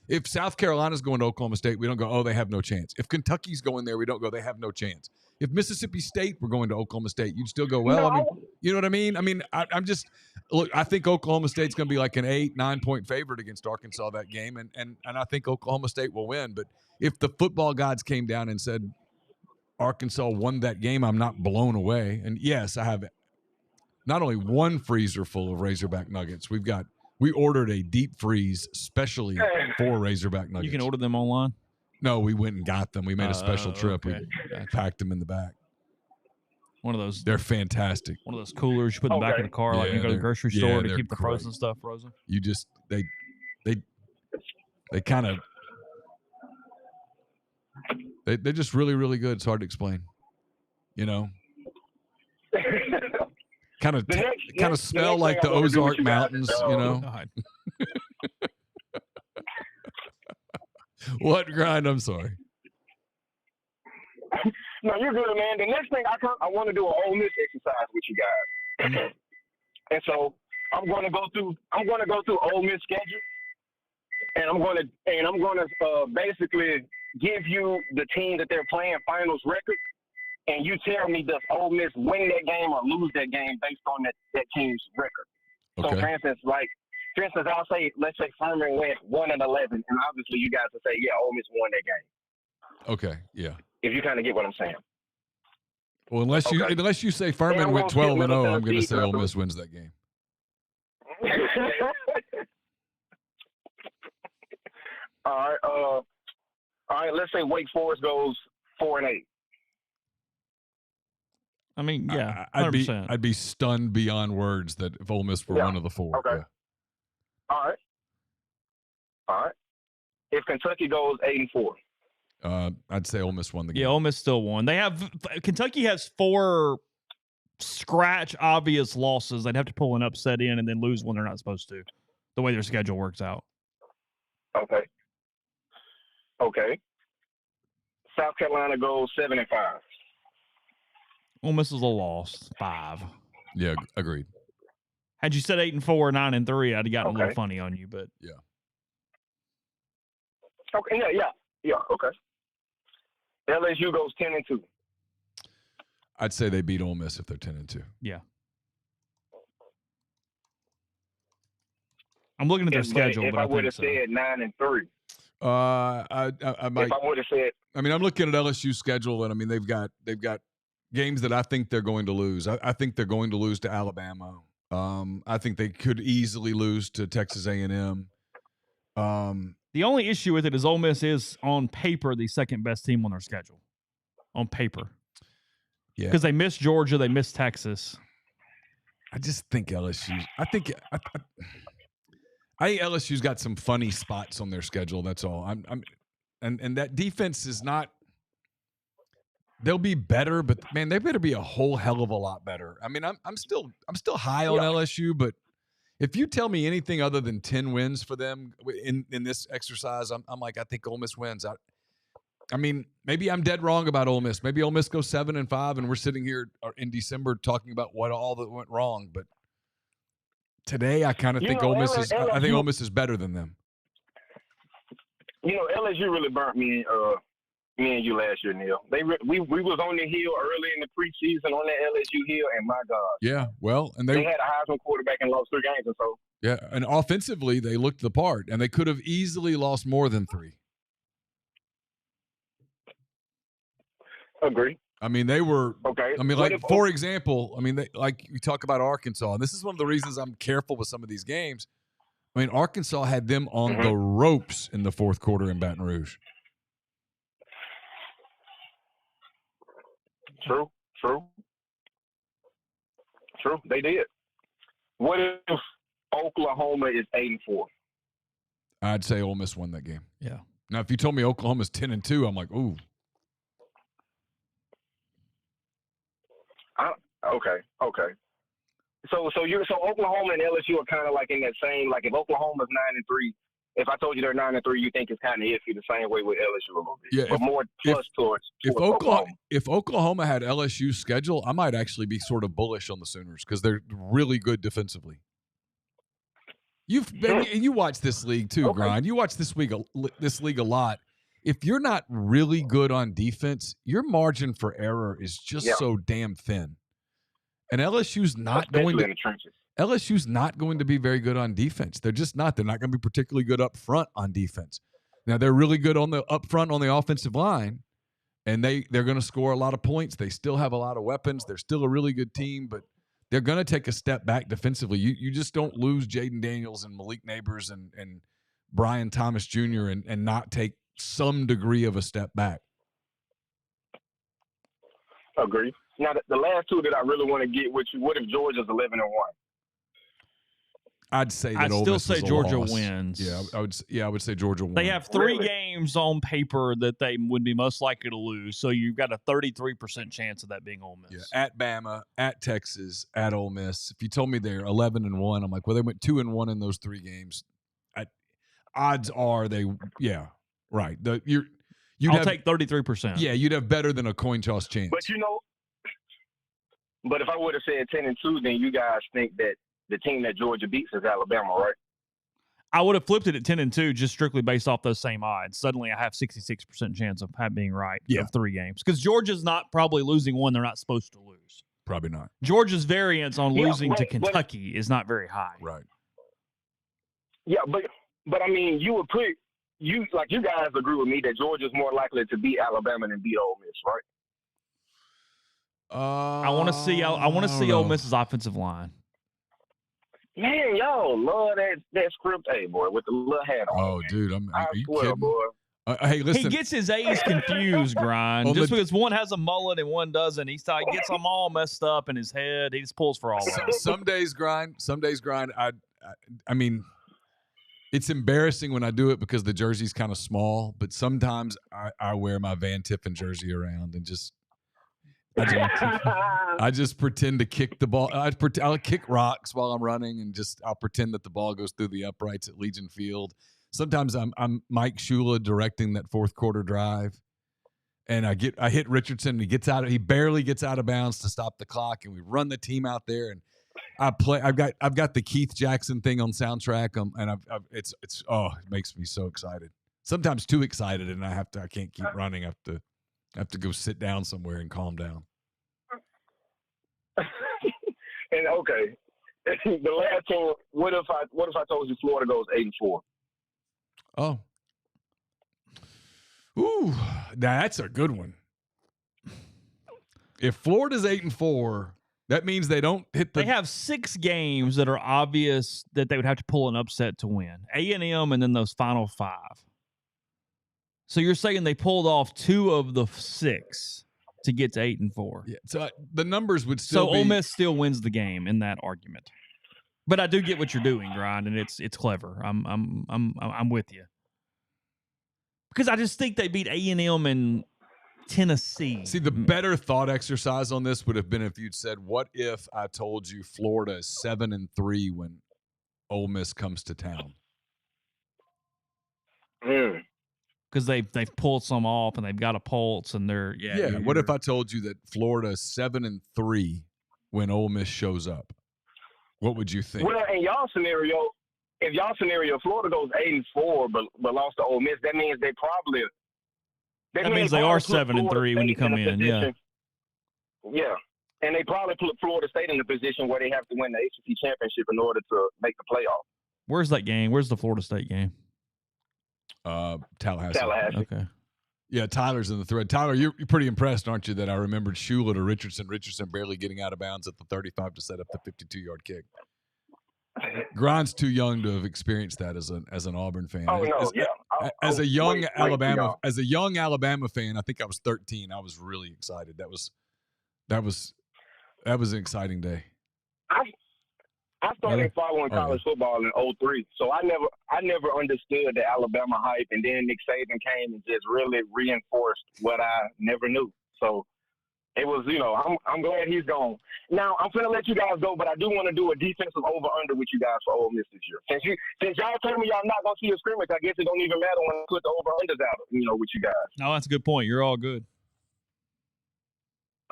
If South Carolina's going to Oklahoma State, we don't go, oh, they have no chance. If Kentucky's going there, we don't go, they have no chance. If Mississippi State were going to Oklahoma State, you'd still go, well, I mean, you know what I mean? I mean, I'm just, look, I think Oklahoma State's going to be like an 8-9 point favorite against Arkansas that game, and I think Oklahoma State will win. But if the football gods came down and said Arkansas won that game, I'm not blown away. And yes, I have not only one freezer full of Razorback nuggets, we ordered a deep freeze specially for Razorback nuggets. You can order them online? No, we went and got them. We made a special trip. Okay. We packed them in the back. One of those. They're fantastic. One of those coolers you put in the back of the car, like you go to the grocery store to keep the frozen stuff frozen. You just they kind of they're just really, really good. It's hard to explain. You know. Kind of smell like the Ozark Mountains, you know. What grind? I'm sorry. No, you're good, man. The next thing I want to do an Ole Miss exercise with you guys, and so I'm going to go through Ole Miss schedule, and I'm going to basically give you the team that they're playing finals record. And you tell me, does Ole Miss win that game or lose that game based on that team's record? Okay. So, for instance, I'll say, let's say Furman went 1-11, and obviously you guys will say, yeah, Ole Miss won that game. Okay, yeah. If you kind of get what I'm saying. Well, unless you say Furman went 12-0, I'm going to say Ole Miss wins that game. All right. Let's say Wake Forest goes 4-8. I mean, yeah, I'd be stunned beyond words that if Ole Miss were one of the 4. Okay. Yeah. All right. If Kentucky goes 8-4. I'd say Ole Miss won the game. Yeah, Ole Miss still won. Kentucky has 4 scratch obvious losses. They'd have to pull an upset in and then lose when they're not supposed to. The way their schedule works out. Okay. South Carolina goes 7-5. Ole Miss is a loss. 5. Yeah, agreed. Had you said 8-4, 9-3, I'd have gotten a little funny on you, but yeah. Okay, yeah. Okay. LSU goes 10-2. I'd say they beat Ole Miss if they're 10-2. Yeah. I'm looking at their schedule, if but I would have said 9-3. I might. If I would have said, I mean, I'm looking at LSU's schedule, and I mean they've got games that I think they're going to lose. I think they're going to lose to Alabama. I think they could easily lose to Texas A&M. The only issue with it is Ole Miss is on paper the second best team on their schedule. On paper. Yeah. Because they missed Georgia, they missed Texas. I just think LSU. I think LSU's got some funny spots on their schedule. That's all. And that defense is not. They'll be better, but man, they better be a whole hell of a lot better. I mean, I'm still high on LSU, but if you tell me anything other than 10 wins for them in this exercise, I'm like, I think Ole Miss wins. I mean, maybe I'm dead wrong about Ole Miss. Maybe Ole Miss goes 7-5, and we're sitting here in December talking about what all that went wrong. But today, I kind of think Ole Miss is. I think Ole Miss is better than them. LSU really burnt me and you last year, Neal. We was on the hill early in the preseason on that LSU hill, and my God. Yeah, well, and they had a Heisman quarterback and lost 3 games, and so. Yeah, and offensively, they looked the part, and they could have easily lost more than 3. Agree. I mean, they were okay. I mean, like for example, I mean, like we talk about Arkansas, and this is one of the reasons I'm careful with some of these games. I mean, Arkansas had them on the ropes in the fourth quarter in Baton Rouge. True. They did. What if Oklahoma is 8-4? I'd say Ole Miss won that game. Yeah. Now, if you told me Oklahoma's 10-2, I'm like, ooh. Okay. So Oklahoma and LSU are kind of like in that same, like if Oklahoma's 9-3, if I told you they're 9-3, you think it's kind of iffy the same way with LSU a little bit. Yeah, but more plus towards Oklahoma. If Oklahoma had LSU's schedule, I might actually be sort of bullish on the Sooners because they're really good defensively. You watch this league too, Grind. You watch this league a lot. If you're not really good on defense, your margin for error is just so damn thin. And LSU's not going to be very good on defense. They're just not. They're not going to be particularly good up front on defense. Now they're really good on the up front on the offensive line, and they're going to score a lot of points. They still have a lot of weapons. They're still a really good team, but they're going to take a step back defensively. You just don't lose Jaden Daniels and Malik Neighbors and Brian Thomas Jr. and not take some degree of a step back. Agree. Now, the last 2 that I really want to get with you, what if Georgia's 11-1? I'd say that I'd Ole still Miss say is a Georgia loss. wins. Yeah, I would say Georgia wins. They have 3 games on paper that they would be most likely to lose, so you've got a 33% chance of that being Ole Miss. Yeah, at Bama, at Texas, at Ole Miss. If you told me they're 11-1, I'm like, well, they went 2-1 in those 3 games. Odds are they, right. I'll take 33%. Yeah, you'd have better than a coin toss chance. But if I would have said 10-2, then you guys think that the team that Georgia beats is Alabama, right? I would have flipped it at 10-2 just strictly based off those same odds. Suddenly, I have 66% chance of being right of 3 games because Georgia's not probably losing one they're not supposed to lose. Probably not. Georgia's variance on losing to Kentucky is not very high. Right. Yeah, but I mean, you would put you guys agree with me that Georgia's more likely to beat Alabama than beat Ole Miss, right? I want to see Ole Miss's offensive line. Man, y'all love that script A, boy, with the little hat on. Oh, dude, I swear, kidding? boy. Hey, listen. He gets his A's confused, Grind. Just because one has a mullet and one doesn't. He gets them all messed up in his head. He just pulls for all of them. Some days grind. I mean, It's embarrassing when I do it because the jersey's kind of small, but sometimes I wear my Van Tiffen jersey around and just I just pretend to kick the ball. I'll kick rocks while I'm running, and I'll pretend that the ball goes through the uprights at Legion Field. Sometimes I'm Mike Shula directing that fourth quarter drive, and I hit Richardson, and he barely gets out of bounds to stop the clock, and we run the team out there, and I've got the Keith Jackson thing on soundtrack, and it makes me so excited. Sometimes too excited, and I can't keep running. I have to go sit down somewhere and calm down. And okay, the last team. What if I told you Florida goes 8-4? Oh, ooh, now that's a good one. If Florida's 8-4, that means they don't hit the. They have 6 games that are obvious that they would have to pull an upset to win. A&M and then those final 5. So you're saying they pulled off 2 of the 6 to get to 8-4. Yeah. So the numbers would still. So be, Ole Miss still wins the game in that argument. But I do get what you're doing, Grind, and it's clever. I'm with you. Because I just think they beat A&M and Tennessee. See, the better thought exercise on this would have been if you'd said, "What if I told you Florida is 7-3 when Ole Miss comes to town?" Because they've pulled some off and they've got a pulse and they're What if I told you that Florida is 7-3 when Ole Miss shows up? What would you think? Well, in y'all scenario, Florida goes 8-4 but lost to Ole Miss, that means they probably. That means they are 7-3 when you come in, yeah. Yeah, and they probably put Florida State in a position where they have to win the ACC championship in order to make the playoff. Where's that game? Where's the Florida State game? Tallahassee. Okay. Yeah, Tyler's in the thread. Tyler, you're pretty impressed, aren't you, that I remembered Shula to Richardson barely getting out of bounds at the 35 to set up the 52-yard kick. Grind's too young to have experienced that as an Auburn fan. Oh no, As a young Alabama fan, I think I was 13. I was really excited. That was an exciting day. I started following college football in 2003, so I never understood the Alabama hype, and then Nick Saban came and just really reinforced what I never knew. So it was, I'm glad he's gone. Now I'm gonna let you guys go, but I do want to do a defensive over/under with you guys for Ole Miss this year. Since y'all told me y'all not gonna see a scrimmage, I guess it don't even matter when I put the over/unders out, with you guys. No, that's a good point. You're all good.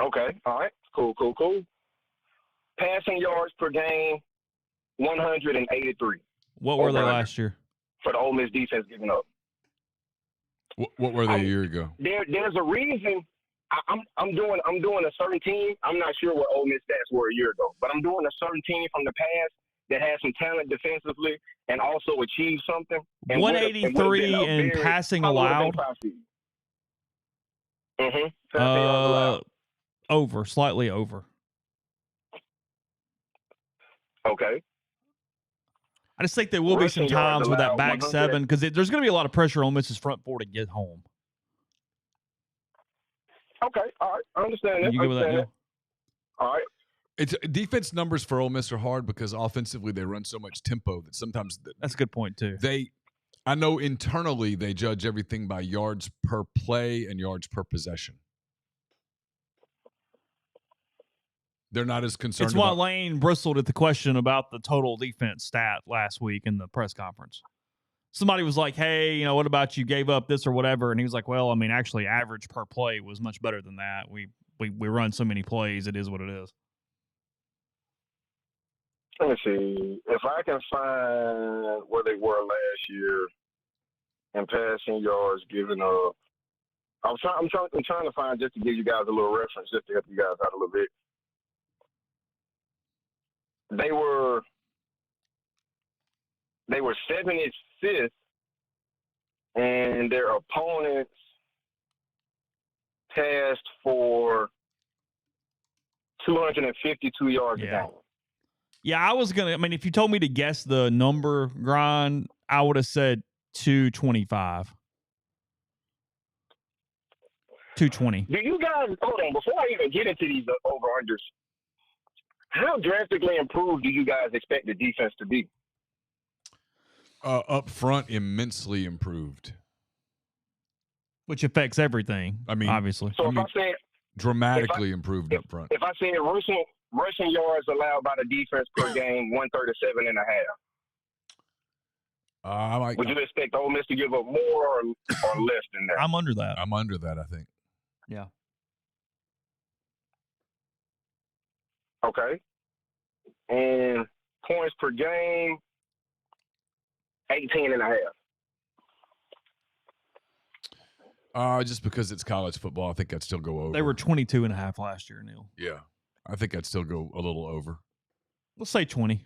Okay, all right, cool. Passing yards per game, 183. What were they last year? For the Ole Miss defense giving up. What were they a year ago? There's a reason. I'm doing a certain team. I'm not sure what Ole Miss stats were a year ago, but I'm doing a certain team from the past that has some talent defensively and also achieved something. And 183 in passing allowed. Over, slightly over. Okay. I just think there will be some times with that back 7 because there's going to be a lot of pressure on Miss's front 4 to get home. Okay, all right, I understand that. You good with that, Neal? All right. It's defense numbers for Ole Miss are hard because offensively they run so much tempo that sometimes that's a good point too. I know internally they judge everything by yards per play and yards per possession. They're not as concerned. It's why Lane bristled at the question about the total defense stat last week in the press conference. Somebody was like, hey, what about you gave up this or whatever? And he was like, well, I mean, actually average per play was much better than that. We run so many plays. It is what it is. Let me see. If I can find where they were last year in passing yards given up, I'm trying to find just to give you guys a little reference, just to help you guys out a little bit. They were 75th, and their opponents passed for 252 yards a game. Yeah, if you told me to guess the number, Grind, I would have said 225. 220. Do you guys, hold on, before I even get into these over-unders, how drastically improved do you guys expect the defense to be? Up front, immensely improved. Which affects everything. I mean, obviously. So if I said dramatically improved up front. If I said rushing yards allowed by the defense per game, 137.5. Would you expect Ole Miss to give up more or less than that? I'm under that. I'm under that, I think. Yeah. Okay. And points per game, 18.5. Just because it's college football, I think I'd still go over. They were 22.5 last year, Neal. Yeah. I think I'd still go a little over. Let's say 20.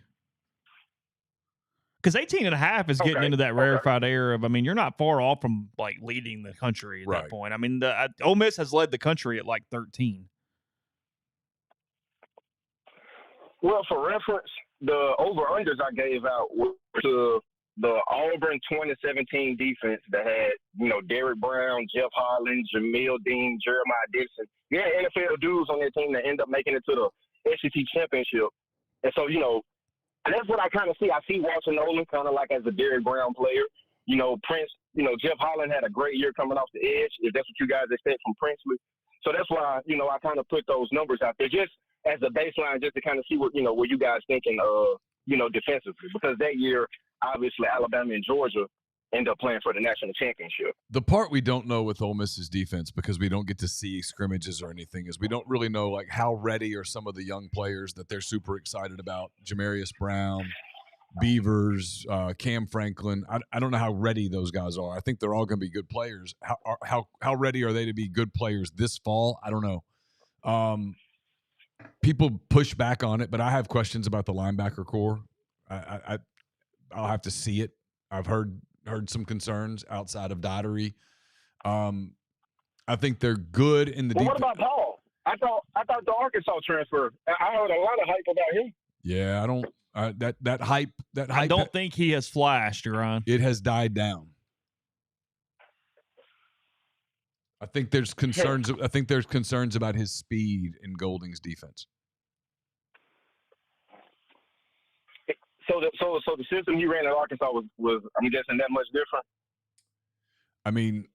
Because 18.5 is getting into that rarefied air of, I mean, you're not far off from like leading the country at that point. I mean, Ole Miss has led the country at like 13. Well, for reference, the over-unders I gave out were to the Auburn 2017 defense that had, Derrick Brown, Jeff Holland, Jamil Dean, Jeremiah Dixon. Yeah, NFL dudes on their team that end up making it to the SEC championship. And so, that's what I kind of see. I see Walter Nolan kind of like as a Derrick Brown player. Prince, Jeff Holland had a great year coming off the edge, if that's what you guys expect from Princely. So that's why, I kind of put those numbers out there just as a baseline, just to kind of see what, what you guys thinking, defensively. Because that year, obviously, Alabama and Georgia end up playing for the national championship. The part we don't know with Ole Miss's defense, because we don't get to see scrimmages or anything, is we don't really know like how ready are some of the young players that they're super excited about. Jamarius Brown, Beavers, Cam Franklin. I don't know how ready those guys are. I think they're all going to be good players. How ready are they to be good players this fall? I don't know. People push back on it, but I have questions about the linebacker core. I'll have to see it. I've heard some concerns outside of Daughtery. I think they're good in the. Well, what about Paul? I thought the Arkansas transfer. I heard a lot of hype about him. Yeah, I don't. That hype. I don't think he has flashed, Ron. It has died down. I think there's concerns. I think there's concerns about his speed in Golding's defense. So the system he ran at Arkansas was I'm guessing that much different. I mean,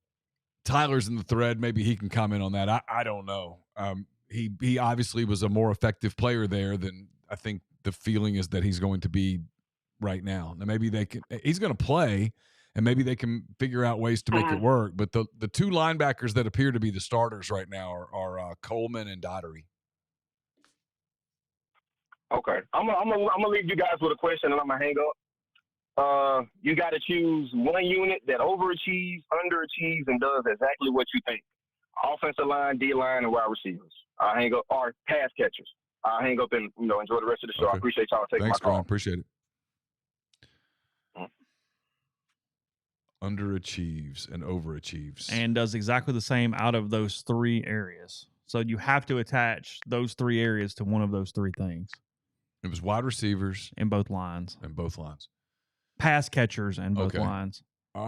Tyler's in the thread. Maybe he can comment on that. I don't know. He obviously was a more effective player there than I think the feeling is that he's going to be right now. Now maybe he's going to play, and maybe they can figure out ways to make it work. But the two linebackers that appear to be the starters right now are Coleman and Daughtery. Okay, I'm gonna leave you guys with a question, and I'm gonna hang up. You got to choose one unit that overachieves, underachieves, and does exactly what you think. Offensive line, D line, and wide receivers. I hang up, or pass catchers. I hang up and enjoy the rest of the show. Okay. I appreciate y'all taking my call. Thanks, appreciate it. Underachieves and overachieves, and does exactly the same out of those three areas. So you have to attach those three areas to one of those three things. It was wide receivers in both lines. Pass catchers in both lines. What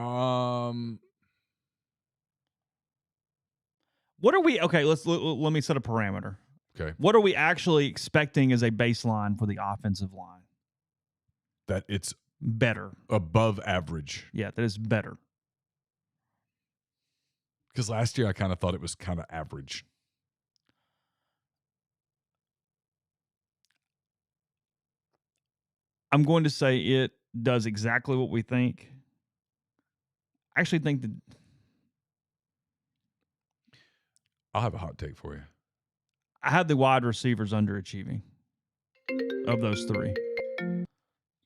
are we? Okay, let me set a parameter. Okay. What are we actually expecting as a baseline for the offensive line? That it's better, above average. Yeah, that is better. Because last year I kind of thought it was kind of average. I'm going to say it does exactly what we think. I actually think that I'll have a hot take for you. I have the wide receivers underachieving of those three.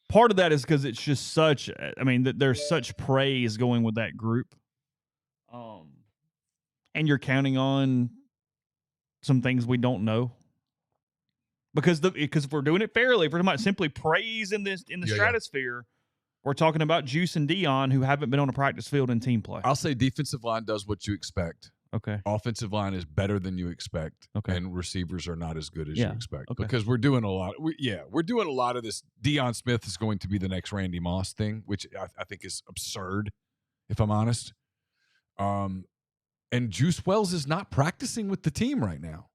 Part of that is because it's just such, I mean, there's such praise going with that group. And you're counting on some things we don't know. Because if we're doing it fairly, if we're talking about simply praise in the stratosphere, we're talking about Juice and Dion who haven't been on a practice field in team play. I'll say defensive line does what you expect. Okay. Offensive line is better than you expect. Okay. And receivers are not as good as you expect. Okay. Because we're doing a lot. We're doing a lot of this. Deion Smith is going to be the next Randy Moss thing, which I think is absurd, if I'm honest. And Juice Wells is not practicing with the team right now.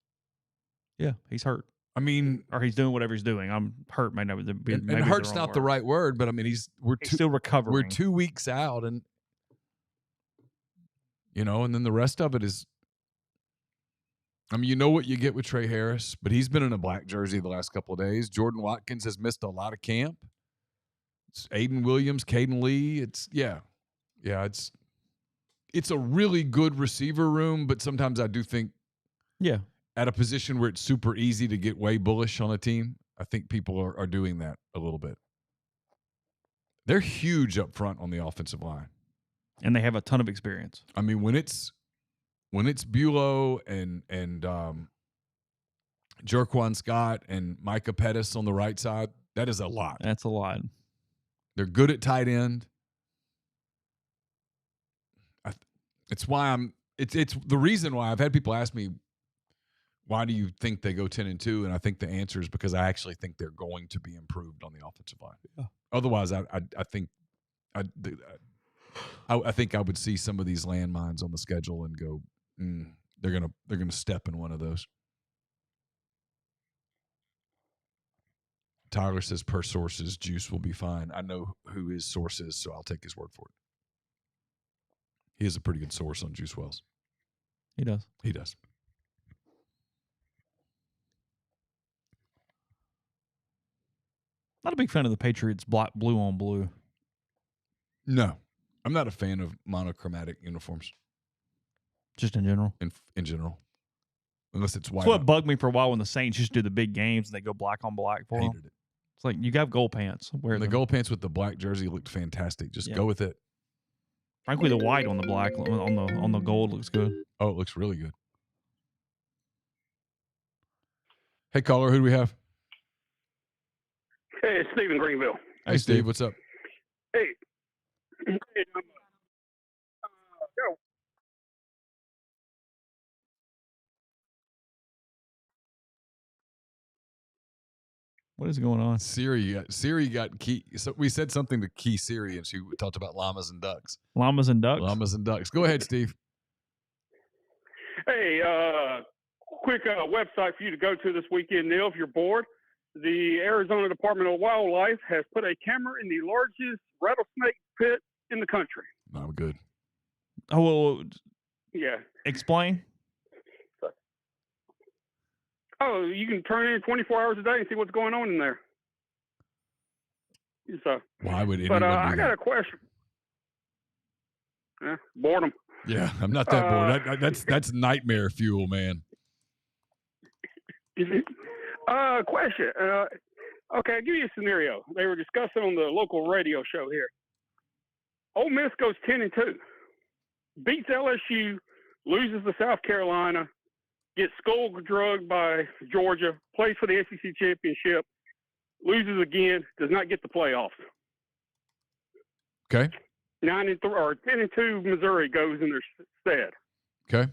Yeah, he's hurt. I mean, or he's doing whatever he's doing. I'm hurt. May not be. and maybe hurt's not the right word, but I mean, we're still recovering. We're 2 weeks out, and and then the rest of it is. I mean, you know what you get with Trey Harris, but he's been in a black jersey the last couple of days. Jordan Watkins has missed a lot of camp. It's Aiden Williams, Caden Lee. It's a really good receiver room, but sometimes I do think, at a position where it's super easy to get way bullish on a team, I think people are doing that a little bit. They're huge up front on the offensive line, and they have a ton of experience. I mean, when it's Bulow and Jerquan Scott and Micah Pettis on the right side, that is a lot. That's a lot. They're good at tight end. It's the reason why I've had people ask me, why do you think they go 10-2? And I think the answer is because I actually think they're going to be improved on the offensive line. Yeah. Otherwise, I think I would see some of these landmines on the schedule and go, they're gonna step in one of those. Tyler says, per sources, Juice will be fine. I know who his source is, so I'll take his word for it. He is a pretty good source on Juice Wells. He does. He does. Not a big fan of the Patriots blue on blue. No, I'm not a fan of monochromatic uniforms. Just in general? In general. Unless it's white. That's what bugged me for a while when the Saints just do the big games and they go black on black for them. Hated it. It's like, you got gold pants. Wear the gold pants with the black jersey looked fantastic. Just go with it. Frankly, the white on the black, on the gold looks good. Oh, it looks really good. Hey, caller, who do we have? Hey, it's Steve in Greenville. Hey, Steve, what's up? Hey. What is going on? Siri got key. So we said something to Key Siri, and she talked about llamas and ducks. Llamas and ducks? Llamas and ducks. Go ahead, Steve. Hey, quick website for you to go to this weekend, Neal, if you're bored. The Arizona Department of Wildlife has put a camera in the largest rattlesnake pit in the country. I'm good. Oh, well, yeah. Explain. Oh, you can turn in 24 hours a day and see what's going on in there. So, why would anyone do I got that? a question. Boredom. Yeah, I'm not that bored. That's nightmare fuel, man. Question. Okay, I'll give you a scenario. They were discussing on the local radio show here. Ole Miss goes 10-2, beats LSU, loses to South Carolina, gets skull-drugged by Georgia, plays for the SEC championship, loses again, does not get the playoffs. Okay. 9-3 or 10-2 Missouri goes in their stead. Okay.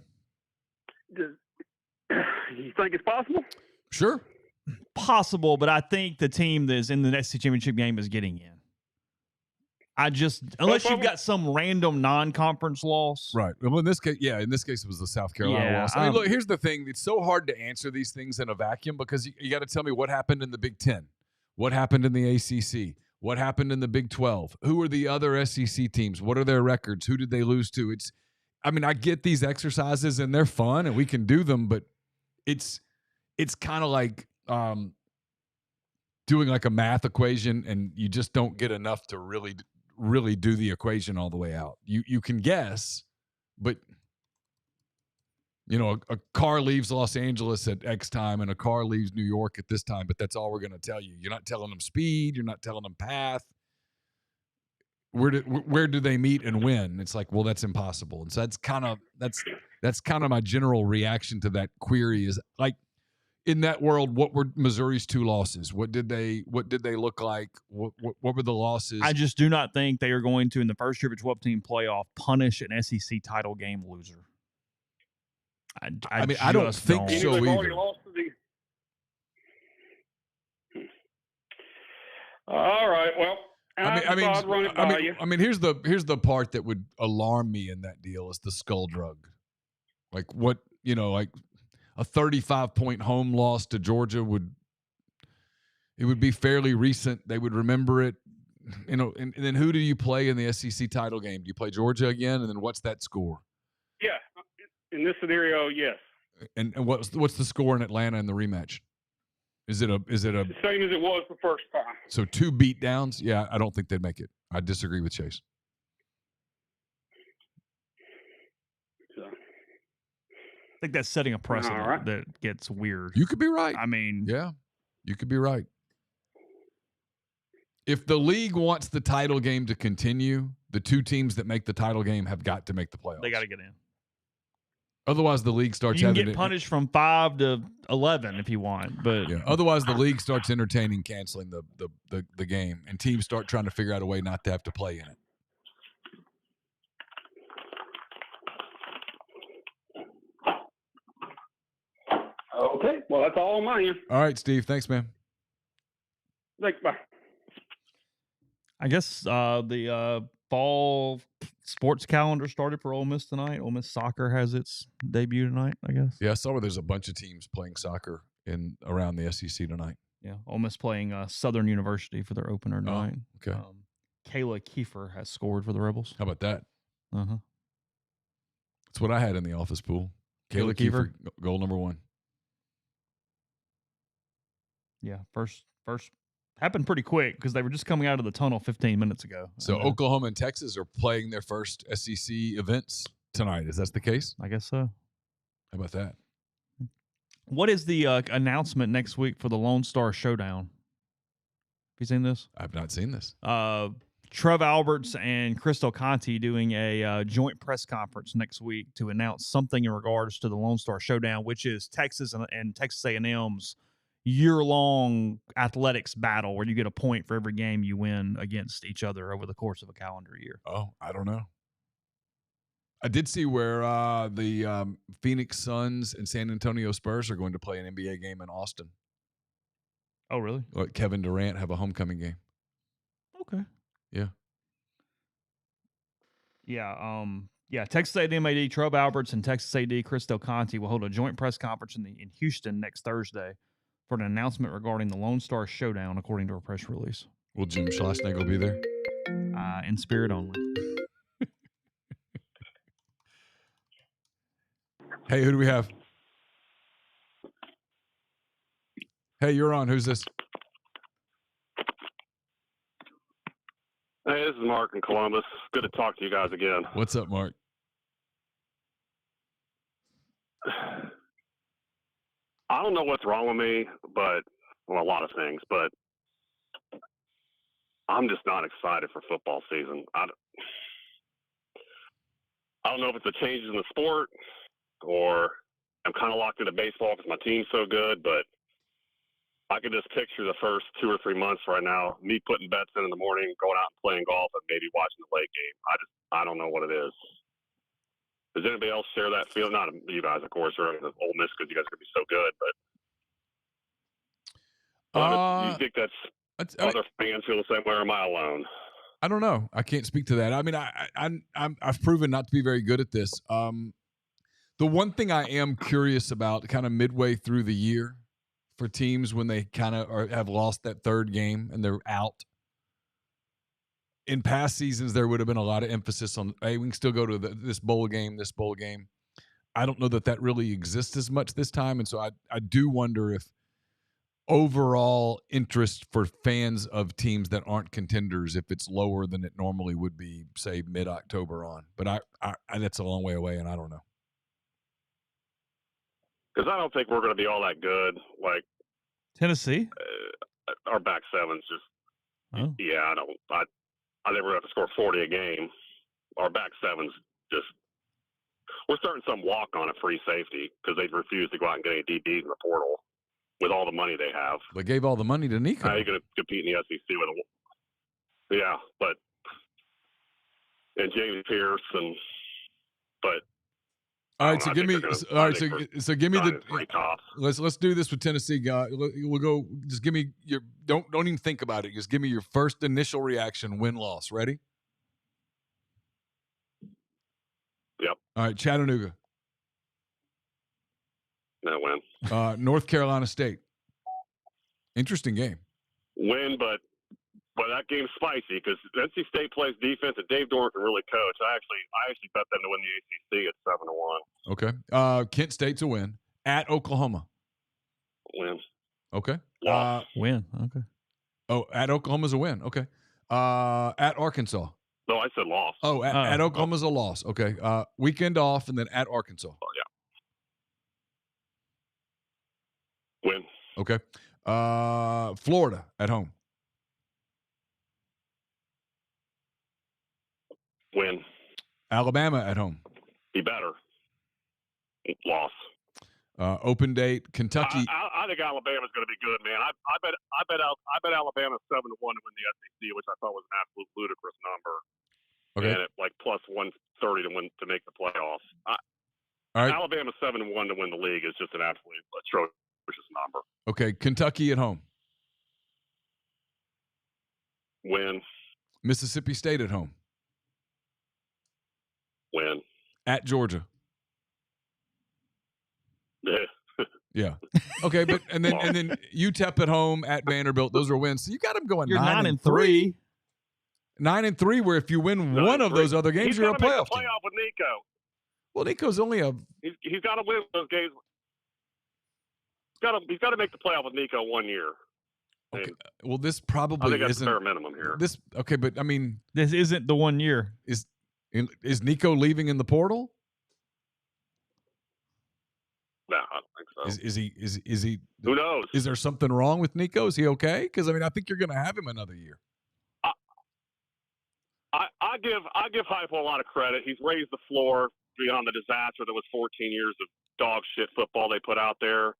You think it's possible? Sure. Possible, but I think the team that's in the SEC championship game is getting in. Unless you've got some random non-conference loss. Right. Well, in this case it was the South Carolina loss. I mean, look, here's the thing. It's so hard to answer these things in a vacuum because you got to tell me what happened in the Big Ten, what happened in the ACC, what happened in the Big 12, who are the other SEC teams, what are their records, who did they lose to? I get these exercises and they're fun and we can do them, but it's kind of like doing like a math equation and you just don't get enough to really do the equation all the way out. You can guess, but a car leaves Los Angeles at X time and a car leaves New York at this time, but that's all we're going to tell you. You're not telling them speed. You're not telling them path. Where do they meet and when? It's like, well, that's impossible. And so that's kind of my general reaction to that query is like, in that world, what were Missouri's 2 losses? What did they look like? What were the losses? I just do not think they are going to, in the first year of a 12-team playoff, punish an SEC title game loser. I don't think so either. All right. Well, I mean, here's the part that would alarm me in that deal is the skull drug. Like what, a 35-point home loss to Georgia would be fairly recent. They would remember it. And then who do you play in the SEC title game? Do you play Georgia again? And then what's that score? Yeah, in this scenario, yes. And what's the score in Atlanta in the rematch? Is it the same as it was the first time? So 2 beatdowns? Yeah, I don't think they'd make it. I disagree with Chase. I think that's setting a precedent that gets weird. You could be right. I mean, yeah, you could be right. If the league wants the title game to continue, the 2 teams that make the title game have got to make the playoffs. They got to get in. Other's the league starts you can having get punished from 5 to 11 if you want, but otherwise the league starts entertaining canceling the game, and teams start trying to figure out a way not to have to play in it. Okay, well, that's all on my end. All right, Steve. Thanks, man. Thanks, bye. I guess the fall sports calendar started for Ole Miss tonight. Ole Miss soccer has its debut tonight, I guess. Yeah, I saw where there's a bunch of teams playing soccer around the SEC tonight. Yeah, Ole Miss playing Southern University for their opener tonight. Okay. Kayla Kiefer has scored for the Rebels. How about that? Uh-huh. That's what I had in the office pool. Kayla Kiefer, goal number 1. Yeah, first happened pretty quick because they were just coming out of the tunnel 15 minutes ago. So Oklahoma and Texas are playing their first SEC events tonight. Is that the case? I guess so. How about that? What is the announcement next week for the Lone Star Showdown? Have you seen this? I've not seen this. Trev Alberts and Crystal Conti doing a joint press conference next week to announce something in regards to the Lone Star Showdown, which is Texas and Texas A&M's year-long athletics battle where you get a point for every game you win against each other over the course of a calendar year. Oh, I don't know. I did see where the Phoenix Suns and San Antonio Spurs are going to play an NBA game in Austin. Oh, really? Let Kevin Durant have a homecoming game. Okay. Yeah. Yeah. Yeah. Texas A&M AD Trev Alberts and Texas AD Chris Del Conte will hold a joint press conference in Houston next Thursday for an announcement regarding the Lone Star Showdown, according to a press release. Will Jim Schlossnagle be there? In spirit only. Hey, who do we have? Hey, you're on. Who's this? Hey, this is Mark in Columbus. Good to talk to you guys again. What's up, Mark? I don't know what's wrong with me, but a lot of things, but I'm just not excited for football season. I don't know if it's the changes in the sport or I'm kind of locked into baseball because my team's so good, but I could just picture the first 2 or 3 months right now, me putting bets in the morning, going out and playing golf, and maybe watching the late game. I don't know what it is. Does anybody else share that feeling? Not you guys, of course, or the Ole Miss because you guys are going to be so good, but do you think that's other fans feel the same way, or am I alone? I don't know. I can't speak to that. I mean, I've proven not to be very good at this. The one thing I am curious about, kind of midway through the year, for teams when they kind of have lost that third game and they're out. In past seasons, there would have been a lot of emphasis on, hey, we can still go to this bowl game. I don't know that really exists as much this time, and so I do wonder if overall interest for fans of teams that aren't contenders, if it's lower than it normally would be, say, mid-October on. But I that's a long way away, and I don't know. Because I don't think we're going to be all that good. Like Tennessee, our back seven's just yeah. I think we're going to have to score 40 a game. Our back seven's just we're starting some walk on a free safety because they refuse to go out and get any DBs in the portal with all the money they have. They gave all the money to Nico. How are you going to compete in the SEC with a and James Pierce but. All right, so give me. All right, so give me the. Let's do this with Tennessee, guy. We'll go. Just give me your. Don't even think about it. Just give me your first initial reaction. Win loss. Ready? Yep. All right, Chattanooga. No, win. North Carolina State. Interesting game. Win, but that game's spicy because NC State plays defense and Dave Dorn can really coach. I actually bet them to win the ACC at 7-1. Okay. Kent State's a win. At Oklahoma. Win. Okay. Loss. Win. Okay. Oh, at Oklahoma's a win. Okay. At Arkansas. No, I said loss. Oh, at Oklahoma's a loss. Okay. Weekend off and then at Arkansas. Oh, yeah. Win. Okay. Florida at home. Win. Alabama at home. Be better. Loss. Open date. Kentucky. I think Alabama's going to be good, man. I bet Alabama 7-1 to win the SEC, which I thought was an absolute ludicrous number. Okay. And at like plus 130 to make the playoffs. All right. Alabama 7-1 to win the league is just an absolute atrocious number. Okay. Kentucky at home. Win. Mississippi State at home. Win. At Georgia. Yeah. Okay, but and then UTEP at home, at Vanderbilt. Those are wins. So you got them going. You're 9-3. 9-3. Where if you win one of those other games, you're a playoff team. Playoff with Nico. Well, Nico's only a. He's got to win those games. He's got to make the playoff with Nico 1 year. Okay. Well, this I probably think that's isn't the bare minimum here. this. Okay, but I mean, This isn't the 1 year. is Nico leaving in the portal? No, I don't think so. Is he? Who knows? Is there something wrong with Nico? Is he okay? Because I mean, I think you're going to have him another year. I give Heupel a lot of credit. He's raised the floor beyond the disaster that was 14 years of dog shit football they put out there.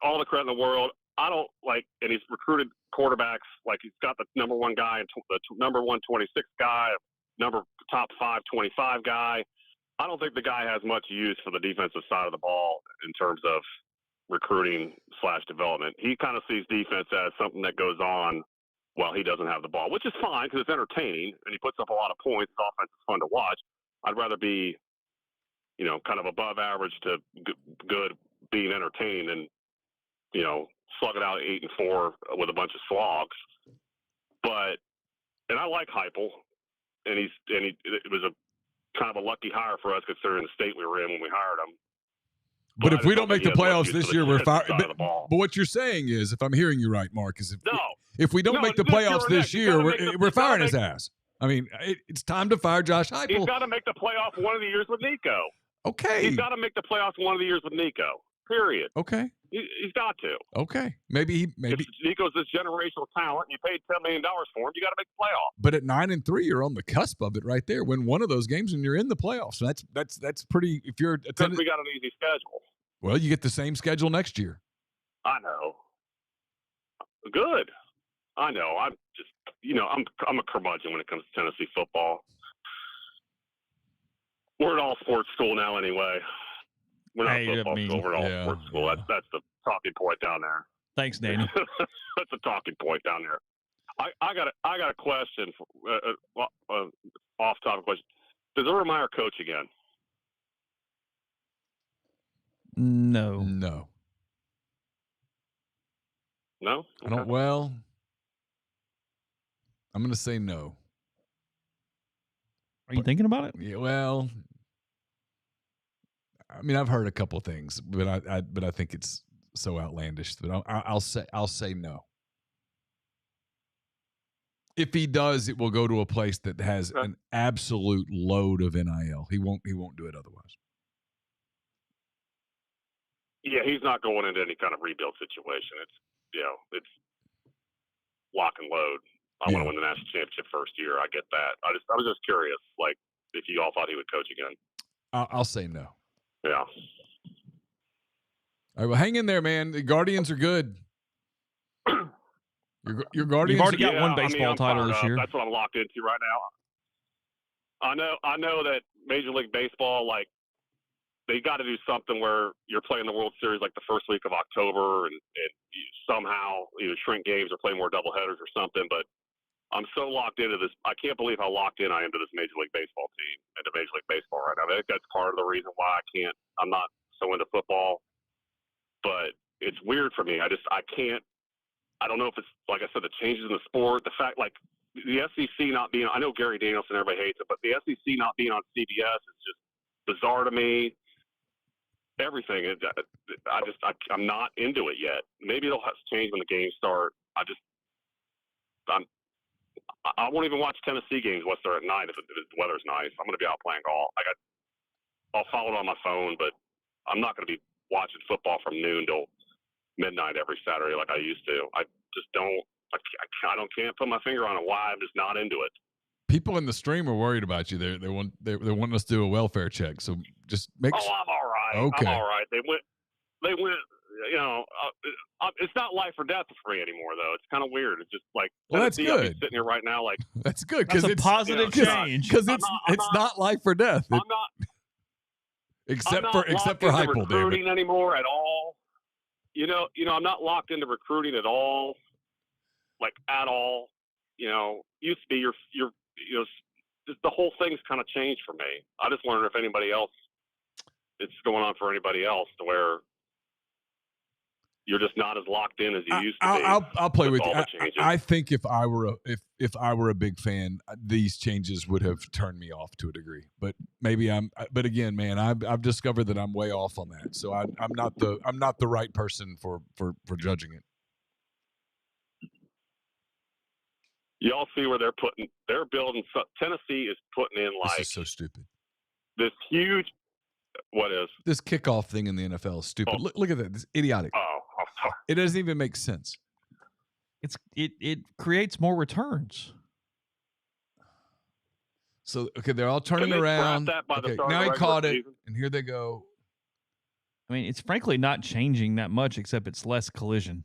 All the credit in the world. I don't like, and he's recruited quarterbacks like he's got the number one guy, the number 126 guy, top 525 guy. I don't think the guy has much use for the defensive side of the ball in terms of recruiting / development. He kind of sees defense as something that goes on while he doesn't have the ball, which is fine because it's entertaining and he puts up a lot of points. His offense is fun to watch. I'd rather be, kind of above average to good being entertaining than, slug it out 8-4 with a bunch of slogs. And I like Heupel, and it was a kind of a lucky hire for us considering the state we were in when we hired him. But if we don't make the playoffs this year, we're fired. But what you're saying is, if I'm hearing you right, Mark, is if we don't make the playoffs this year, we're firing his ass. I mean, it's time to fire Josh Heupel. He's got to make the playoff one of the years with Nico. Okay. He's got to make the playoffs one of the years with Nico. Period. Okay. He's got to. Okay. Maybe. If Nico's this generational talent, and you paid $10 million for him, you got to make the playoff. But at 9-3, you're on the cusp of it right there. Win one of those games and you're in the playoffs. So that's pretty. If you're because we got an easy schedule. Well, you get the same schedule next year. I know. Good. I know. I'm just, I'm a curmudgeon when it comes to Tennessee football. We're an all-sports school now anyway. We're not a football school. We're an all-sports school. That's the talking point down there. Thanks, Danny. That's a talking point down there. I got a question, off-topic question. Does Urban Meyer coach again? No. No. No? Okay. I don't. Well, I'm going to say no. Are you thinking about it? Yeah. Well, I mean, I've heard a couple things, but I think it's so outlandish that I'll say no. If he does, it will go to a place that has an absolute load of NIL. He won't do it otherwise. Yeah, he's not going into any kind of rebuild situation. It's lock and load. I want to win the national championship first year. I get that. I was just curious, like, if you all thought he would coach again. I'll say no. Yeah. All right, well, hang in there, man. The Guardians are good. Your Guardians. You've already got one baseball title this year. That's what I'm locked into right now. I know that Major League Baseball, like, they got to do something where you're playing the World Series like the first week of October and you somehow either shrink games or play more doubleheaders or something. But I'm so locked into this. I can't believe how locked in I am to this Major League Baseball team and to Major League Baseball right now. I think that's part of the reason why I'm not so into football. But it's weird for me. I can't. I don't know if it's, like I said, the changes in the sport, the fact, like, the SEC not being – I know Gary Danielson, everybody hates it, but the SEC not being on CBS is just bizarre to me. Everything. I'm not into it yet. Maybe it'll have to change when the games start. I won't even watch Tennessee games once they're at night if the weather's nice. I'm going to be out playing golf. I'll follow it on my phone, but I'm not going to be watching football from noon till midnight every Saturday like I used to. I just don't. I can't put my finger on it. Why? I'm just not into it. People in the stream are worried about you. They want us to do a welfare check. So just make. Oh, I'm all right. Okay. I'm all right. They went. You know, it's not life or death for me anymore, though. It's kind of weird. It's just like, well, that's good. I'm sitting here right now, like that's good because it's a positive change. Because it's not life or death. I'm not. Except for Hypo, recruiting David. Anymore at all. You know, I'm not locked into recruiting at all, like at all. You know, used to be your just the whole thing's kind of changed for me. I just wonder if anybody else, it's going on for anybody else to where you're just not as locked in as you used to be. I'll play with you. Changes. I think if I were a big fan, these changes would have turned me off to a degree. But maybe But again, man, I've discovered that I'm way off on that. So I'm not the right person for judging it. Y'all see where they're building. Tennessee is putting in like this is so stupid. This huge. What is this kickoff thing in the NFL is stupid? Oh. Look at that. It's idiotic. Oh. It doesn't even make sense. It creates more returns. So okay, they're all turning around. Okay, now he caught it, and here they go. I mean, it's frankly not changing that much, except it's less collision.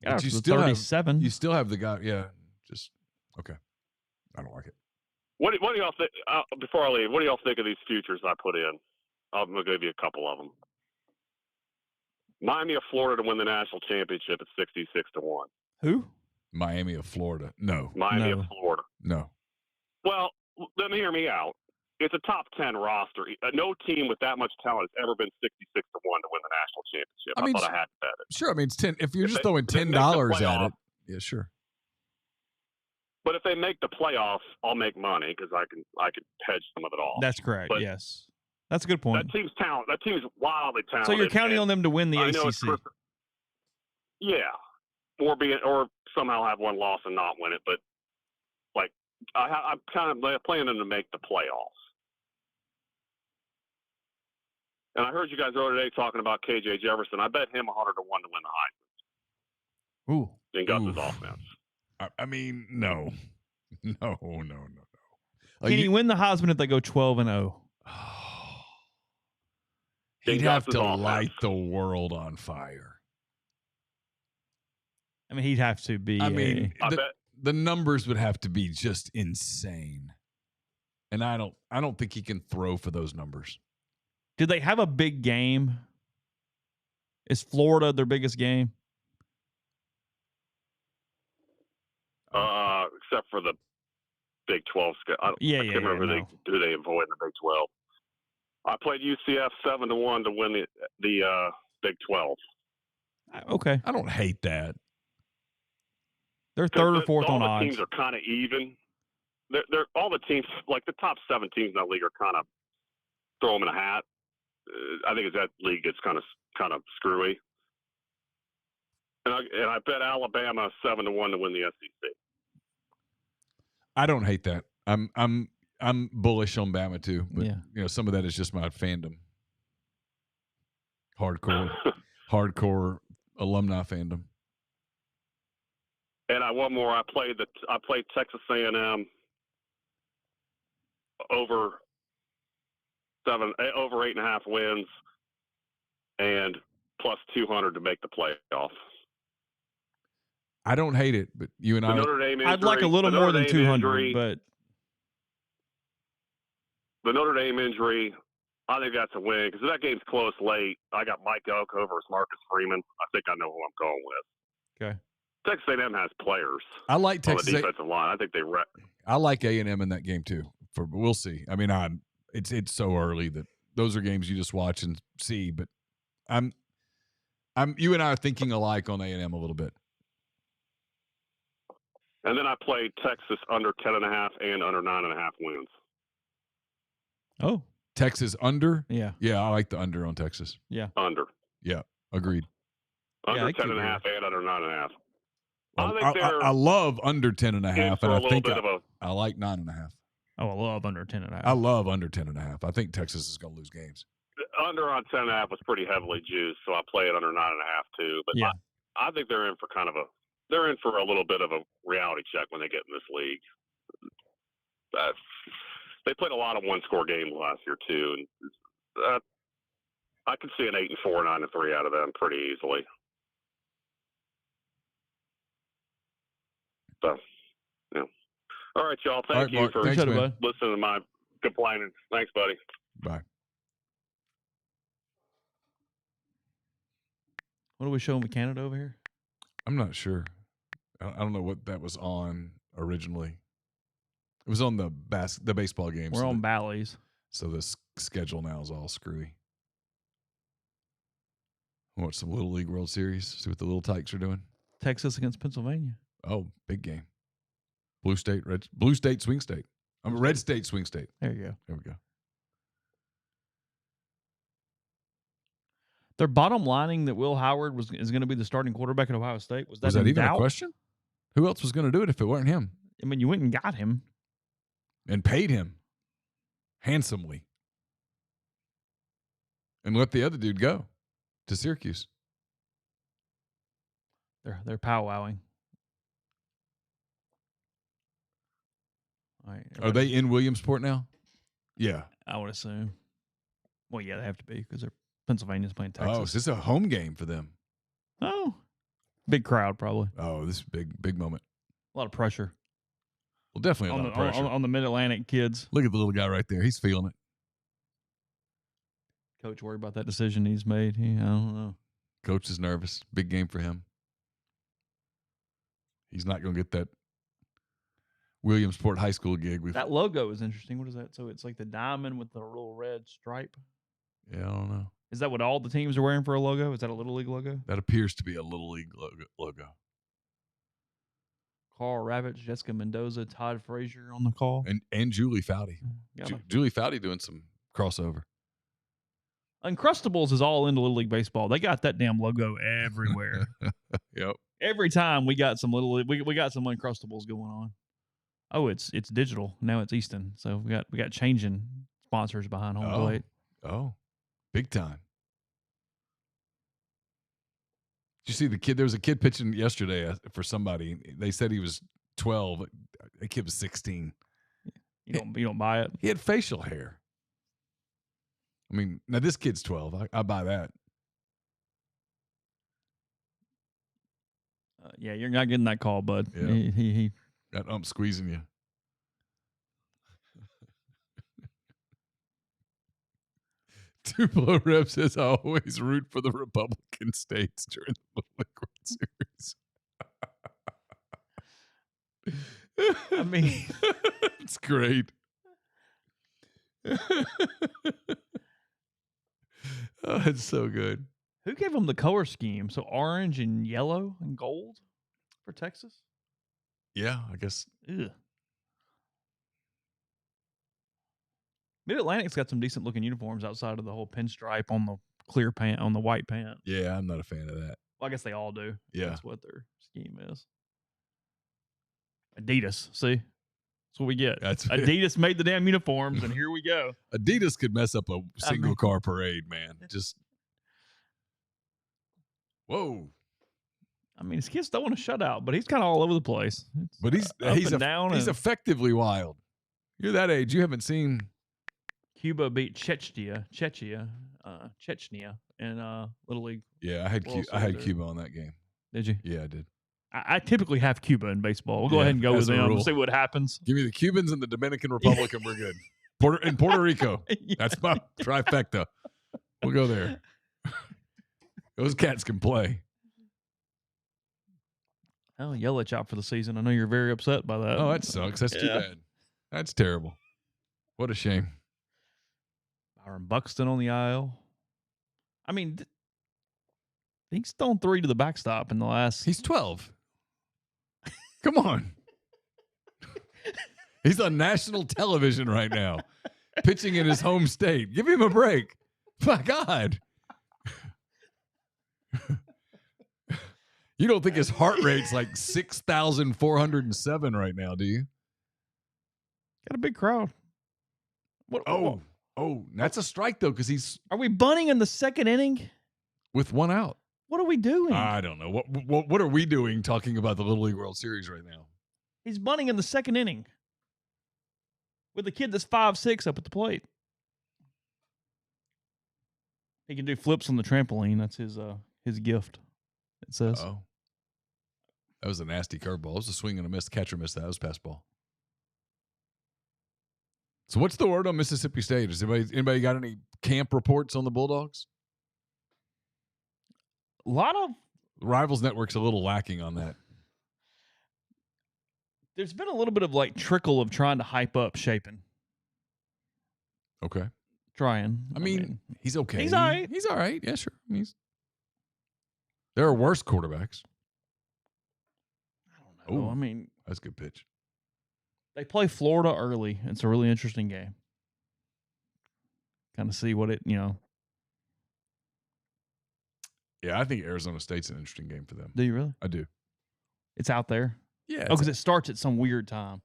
But you still have the guy. Yeah, just okay. I don't like it. What do y'all think? Before I leave, what do y'all think of these futures I put in? I'm gonna give you a couple of them. Miami of Florida to win the national championship at 66-1. Who? Miami of Florida. No. Miami of Florida. No. Well, let me hear me out. It's a top 10 roster. No team with that much talent has ever been 66-1 to win the national championship. I thought I had to bet it. Sure. I mean, it's 10. If you're just throwing $10 at it, yeah, sure. But if they make the playoffs, I'll make money because I can hedge some of it off. That's correct. But yes. That's a good point. That team's talent. That team's wildly talented. So you're counting on them to win the ACC? Yeah, or somehow have one loss and not win it. But like, I'm kind of planning them to make the playoffs. And I heard you guys earlier today talking about KJ Jefferson. I bet him 100-1 to win the Heisman. Ooh. In Gus's offense. I mean, no. Can he win the Heisman if they go 12-0? He'd have to light the world on fire. I mean, he'd have to be. I mean, the numbers would have to be just insane, and I don't think he can throw for those numbers. Do they have a big game? Is Florida their biggest game? Except for the Big 12. I can't remember who they avoid in the Big 12. I played UCF 7-1 to win the Big 12. Okay, I don't hate that. They're third or fourth on odds. All the teams are kind of even. They're all the teams, like the top 7 teams in that league, are kind of throw them in a hat. I think that league gets kind of screwy. And I bet Alabama 7-1 to win the SEC. I don't hate that. I'm bullish on Bama too, but some of that is just my fandom. Hardcore alumni fandom. And one more. I played Texas A&M over 8.5 wins and plus 200 to make the playoff. I don't hate it, but you and I'd like a little more than 200, but the Notre Dame injury, I think that's a win because that game's close late. I got Mike Elk over Marcus Freeman. I think I know who I'm going with. Okay. Texas A&M has players. I like Texas on the defensive line. I think they. I like A&M in that game too. We'll see. I mean, it's so early that those are games you just watch and see. But you and I are thinking alike on A&M a little bit. And then I played Texas under 10.5 and under 9.5 wins. Oh, Texas under? yeah. Yeah, I like the under on Texas. Yeah. Under. Yeah, agreed. Under 10.5 and under 9.5. I love under 10.5, and I think I like 9.5. Oh, I love under 10.5. I love under 10.5. I think Texas is going to lose games. Under on 10.5 was pretty heavily juiced, so I play it under 9.5 too. But yeah. I think they're in for they're in for a little bit of a reality check when they get in this league. They played a lot of one-score games last year too, and I can see an 8-4, 9-3 out of them pretty easily. So, yeah. All right, y'all. Thank you for listening to my complaining. Thanks, buddy. Bye. What are we showing with Canada over here? I'm not sure. I don't know what that was on originally. It was on the baseball game. We're on Bally's. So the schedule now is all screwy. Watch some Little League World Series. See what the Little Tykes are doing. Texas against Pennsylvania. Oh, big game. Blue State, swing state. Red State, swing state. There you go. There we go. They're bottom lining that Will Howard is going to be the starting quarterback at Ohio State. Was that even doubt? A question? Who else was going to do it if it weren't him? I mean, you went and got him. And paid him handsomely. And let the other dude go to Syracuse. They're powwowing. All right, are they in Williamsport now? Yeah. I would assume. Well, yeah, they have to be because Pennsylvania's playing Texas. Oh, so it's a home game for them. Oh. Big crowd, probably. Oh, this is big moment. A lot of pressure. Well, definitely a lot of pressure. On the Mid-Atlantic kids. Look at the little guy right there. He's feeling it. Coach worried about that decision he's made. I don't know. Coach is nervous. Big game for him. He's not going to get that Williamsport High School gig. That logo is interesting. What is that? So it's like the diamond with the little red stripe? Yeah, I don't know. Is that what all the teams are wearing for a logo? Is that a Little League logo? That appears to be a Little League logo. Carl Ravitch, Jessica Mendoza, Todd Frazier on the call. And Julie Foudy. Julie Foudy doing some crossover. Uncrustables is all into Little League baseball. They got that damn logo everywhere. Yep. Every time we got some we got some Uncrustables going on. Oh, it's digital. Now it's Easton. So we got changing sponsors behind home plate. Oh. Big time. Did you see the kid? There was a kid pitching yesterday for somebody. They said he was 12. The kid was 16. You don't buy it? He had facial hair. I mean, now this kid's 12. I buy that. Yeah, you're not getting that call, bud. Yeah. He got squeezing you. Tupelo Rep says, I always root for the Republican states during the Little League Series. I mean, it's great. Oh, it's so good. Who gave them the color scheme? So orange and yellow and gold for Texas? Yeah, I guess. Ugh. Mid-Atlantic's got some decent looking uniforms outside of the whole pinstripe on the clear pant, on the white pant. Yeah, I'm not a fan of that. Well, I guess they all do. Yeah. That's what their scheme is. Adidas, see? That's what we get. Adidas made the damn uniforms, and here we go. Adidas could mess up a single car parade, man. Just, whoa. I mean, his kid's throwing a shutout, but he's kind of all over the place. But he's down. He's effectively wild. You're that age. You haven't seen. Cuba beat Chechnya in Little League. Yeah, I had Cuba on that game. Did you? Yeah, I did. I typically have Cuba in baseball. We'll go ahead and go with them. We'll see what happens. Give me the Cubans and the Dominican Republic, and we're good. Puerto Rico. Yeah. That's my trifecta. We'll go there. Those cats can play. Oh, Yelich out for the season. I know you're very upset by that. Oh, that sucks. That's too bad. That's terrible. What a shame. Byron Buxton on the aisle. I mean, he's thrown 3 to the backstop in the last. He's 12. Come on. He's on national television right now, pitching in his home state. Give him a break. My God. You don't think his heart rate's like 6,407 right now, do you? Got a big crowd. Oh, that's a strike, though, because he's Are we bunting in the second inning? with one out. What are we doing? I don't know. What are we doing talking about the Little League World Series right now? He's bunting in the second inning with a kid that's 5'6" up at the plate. He can do flips on the trampoline. That's his gift, it says. Oh, that was a nasty curveball. It was a swing and a miss. The catcher missed that. That was pass ball. So what's the word on Mississippi State? Has anybody got any camp reports on the Bulldogs? A lot of Rivals Network's a little lacking on that. there's been a little bit of like trickle of trying to hype up Shapen. Okay. Trying. I mean, he's okay. He's all right. He's all right. Yeah, sure. There are worse quarterbacks. I don't know. Ooh. I mean, That's a good pitch. they play Florida early. It's a really interesting game. Kind of see what it. Yeah, I think Arizona State's an interesting game for them. Do you really? I do. It's out there. Yeah. Oh, because it starts at some weird time.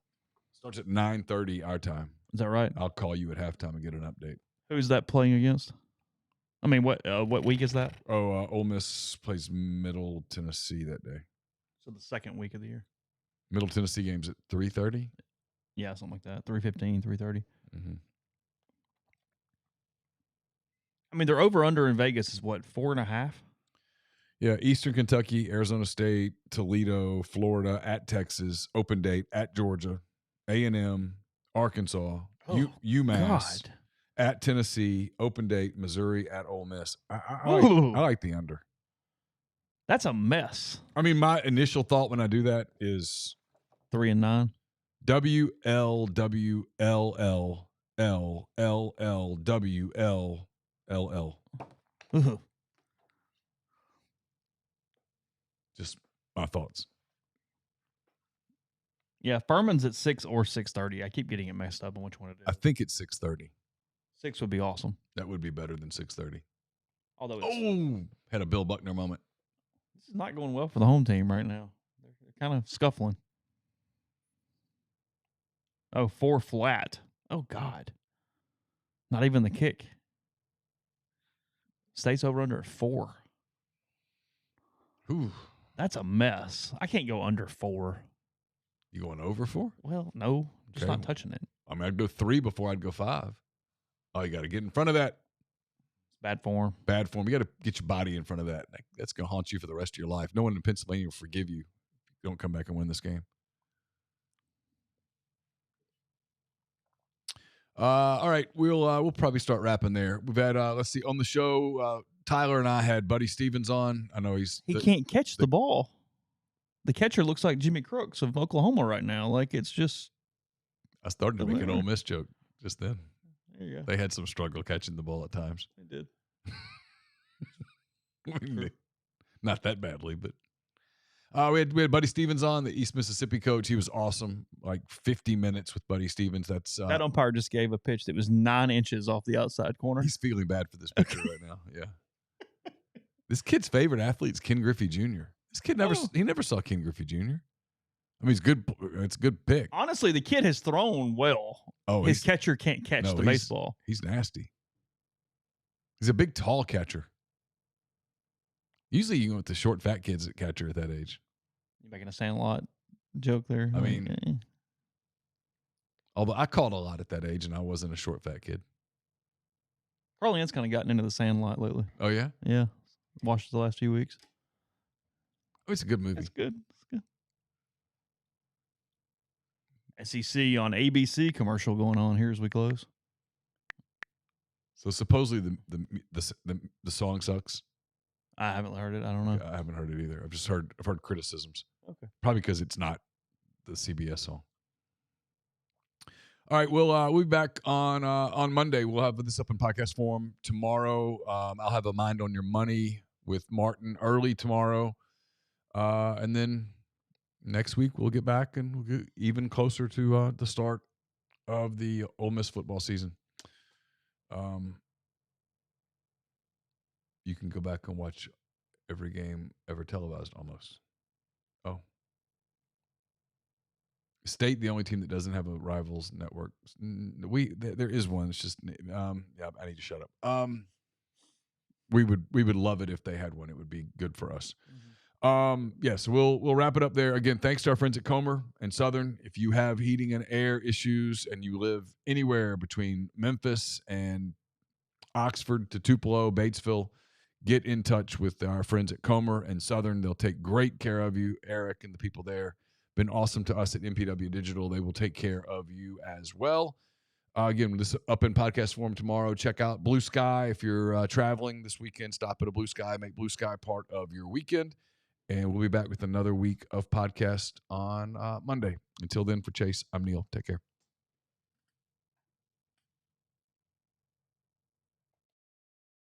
Starts at 9:30 our time. Is that right? I'll call you at halftime and get an update. Who's that playing against? I mean, what week is that? Oh, Ole Miss plays Middle Tennessee that day. So the second week of the year. Middle Tennessee game's at 3:30. Yeah, something like that. 3:15, 3:30. Mm-hmm. I mean, their over-under in Vegas is what, 4.5? Yeah, Eastern Kentucky, Arizona State, Toledo, Florida, at Texas, open date, at Georgia, A&M, Arkansas, UMass, God. at Tennessee, open date, Missouri, at Ole Miss. I like the under. That's a mess. I mean, my initial thought when I do that is 3-9. WLWLLLLLWLLL. Ooh. Just my thoughts. Yeah, Furman's at 6 or 6:30. I keep getting it messed up on which one it is. I think it's 6:30. 6 would be awesome. That would be better than 6:30. Although it's, Had a Bill Buckner moment. this is not going well for the home team right now. They're kind of scuffling. Oh, 4 flat. Oh, God. Not even the kick. State's over under at 4. Ooh. That's a mess. I can't go under 4. You going over 4? Well, no. Just Okay. not touching it. I mean, I'd go 3 before I'd go 5. Oh, you got to get in front of that. Bad form. Bad form. You got to get your body in front of that. That's going to haunt you for the rest of your life. No one in Pennsylvania will forgive you if you don't come back and win this game. All right, we'll probably start wrapping there. We've had let's see on the show. Tyler and I had Buddy Stevens on. I know He can't catch the ball. The catcher looks like Jimmy Crooks of Oklahoma right now. Like it's just. I started to make an Ole Miss joke just then. There you go. They had some struggle catching the ball at times. They did. Not that badly, but we had Buddy Stevens on, the East Mississippi coach. He was awesome. Like 50 minutes with Buddy Stevens. That's That umpire just gave a pitch that was 9 inches off the outside corner. He's feeling bad for this pitcher right now. Yeah. This kid's favorite athlete is Ken Griffey Jr. This kid never saw Ken Griffey Jr. I mean, he's good. It's a good pick. Honestly, the kid has thrown well. Oh, his catcher can't catch the baseball. He's nasty. He's a big, tall catcher. Usually, you go with the short, fat kids at catcher at that age. You making a Sandlot joke there? I mean, although I called a lot at that age, and I wasn't a short, fat kid. Carl-Ann's kind of gotten into the Sandlot lately. Oh yeah, yeah. Watched it the last few weeks. Oh, it's a good movie. It's good. It's good. SEC on ABC commercial going on here as we close. So supposedly the song sucks. I haven't heard it. I don't know. I haven't heard it either. I've heard criticisms. Okay. Probably because it's not the CBS song. All right, we'll be back on Monday. We'll have this up in podcast form tomorrow. I'll have a Mind on Your Money with Martin early tomorrow, and then next week we'll get back and we'll get even closer to the start of the Ole Miss football season. You can go back and watch every game ever televised almost. Oh. State, the only team that doesn't have a rivals network. There is one. It's just I need to shut up. We would love it if they had one. It would be good for us. Yes, we'll wrap it up there. Again, thanks to our friends at Comer and Southern. If you have heating and air issues and you live anywhere between Memphis and Oxford to Tupelo, Batesville, get in touch with our friends at Comer and Southern. They'll take great care of you. Eric and the people there been awesome to us at MPW Digital. They will take care of you as well. Again, this up in podcast form tomorrow. Check out Blue Sky. If you're traveling this weekend, stop at a Blue Sky. Make Blue Sky part of your weekend. And we'll be back with another week of podcast on Monday. Until then, for Chase, I'm Neal. Take care.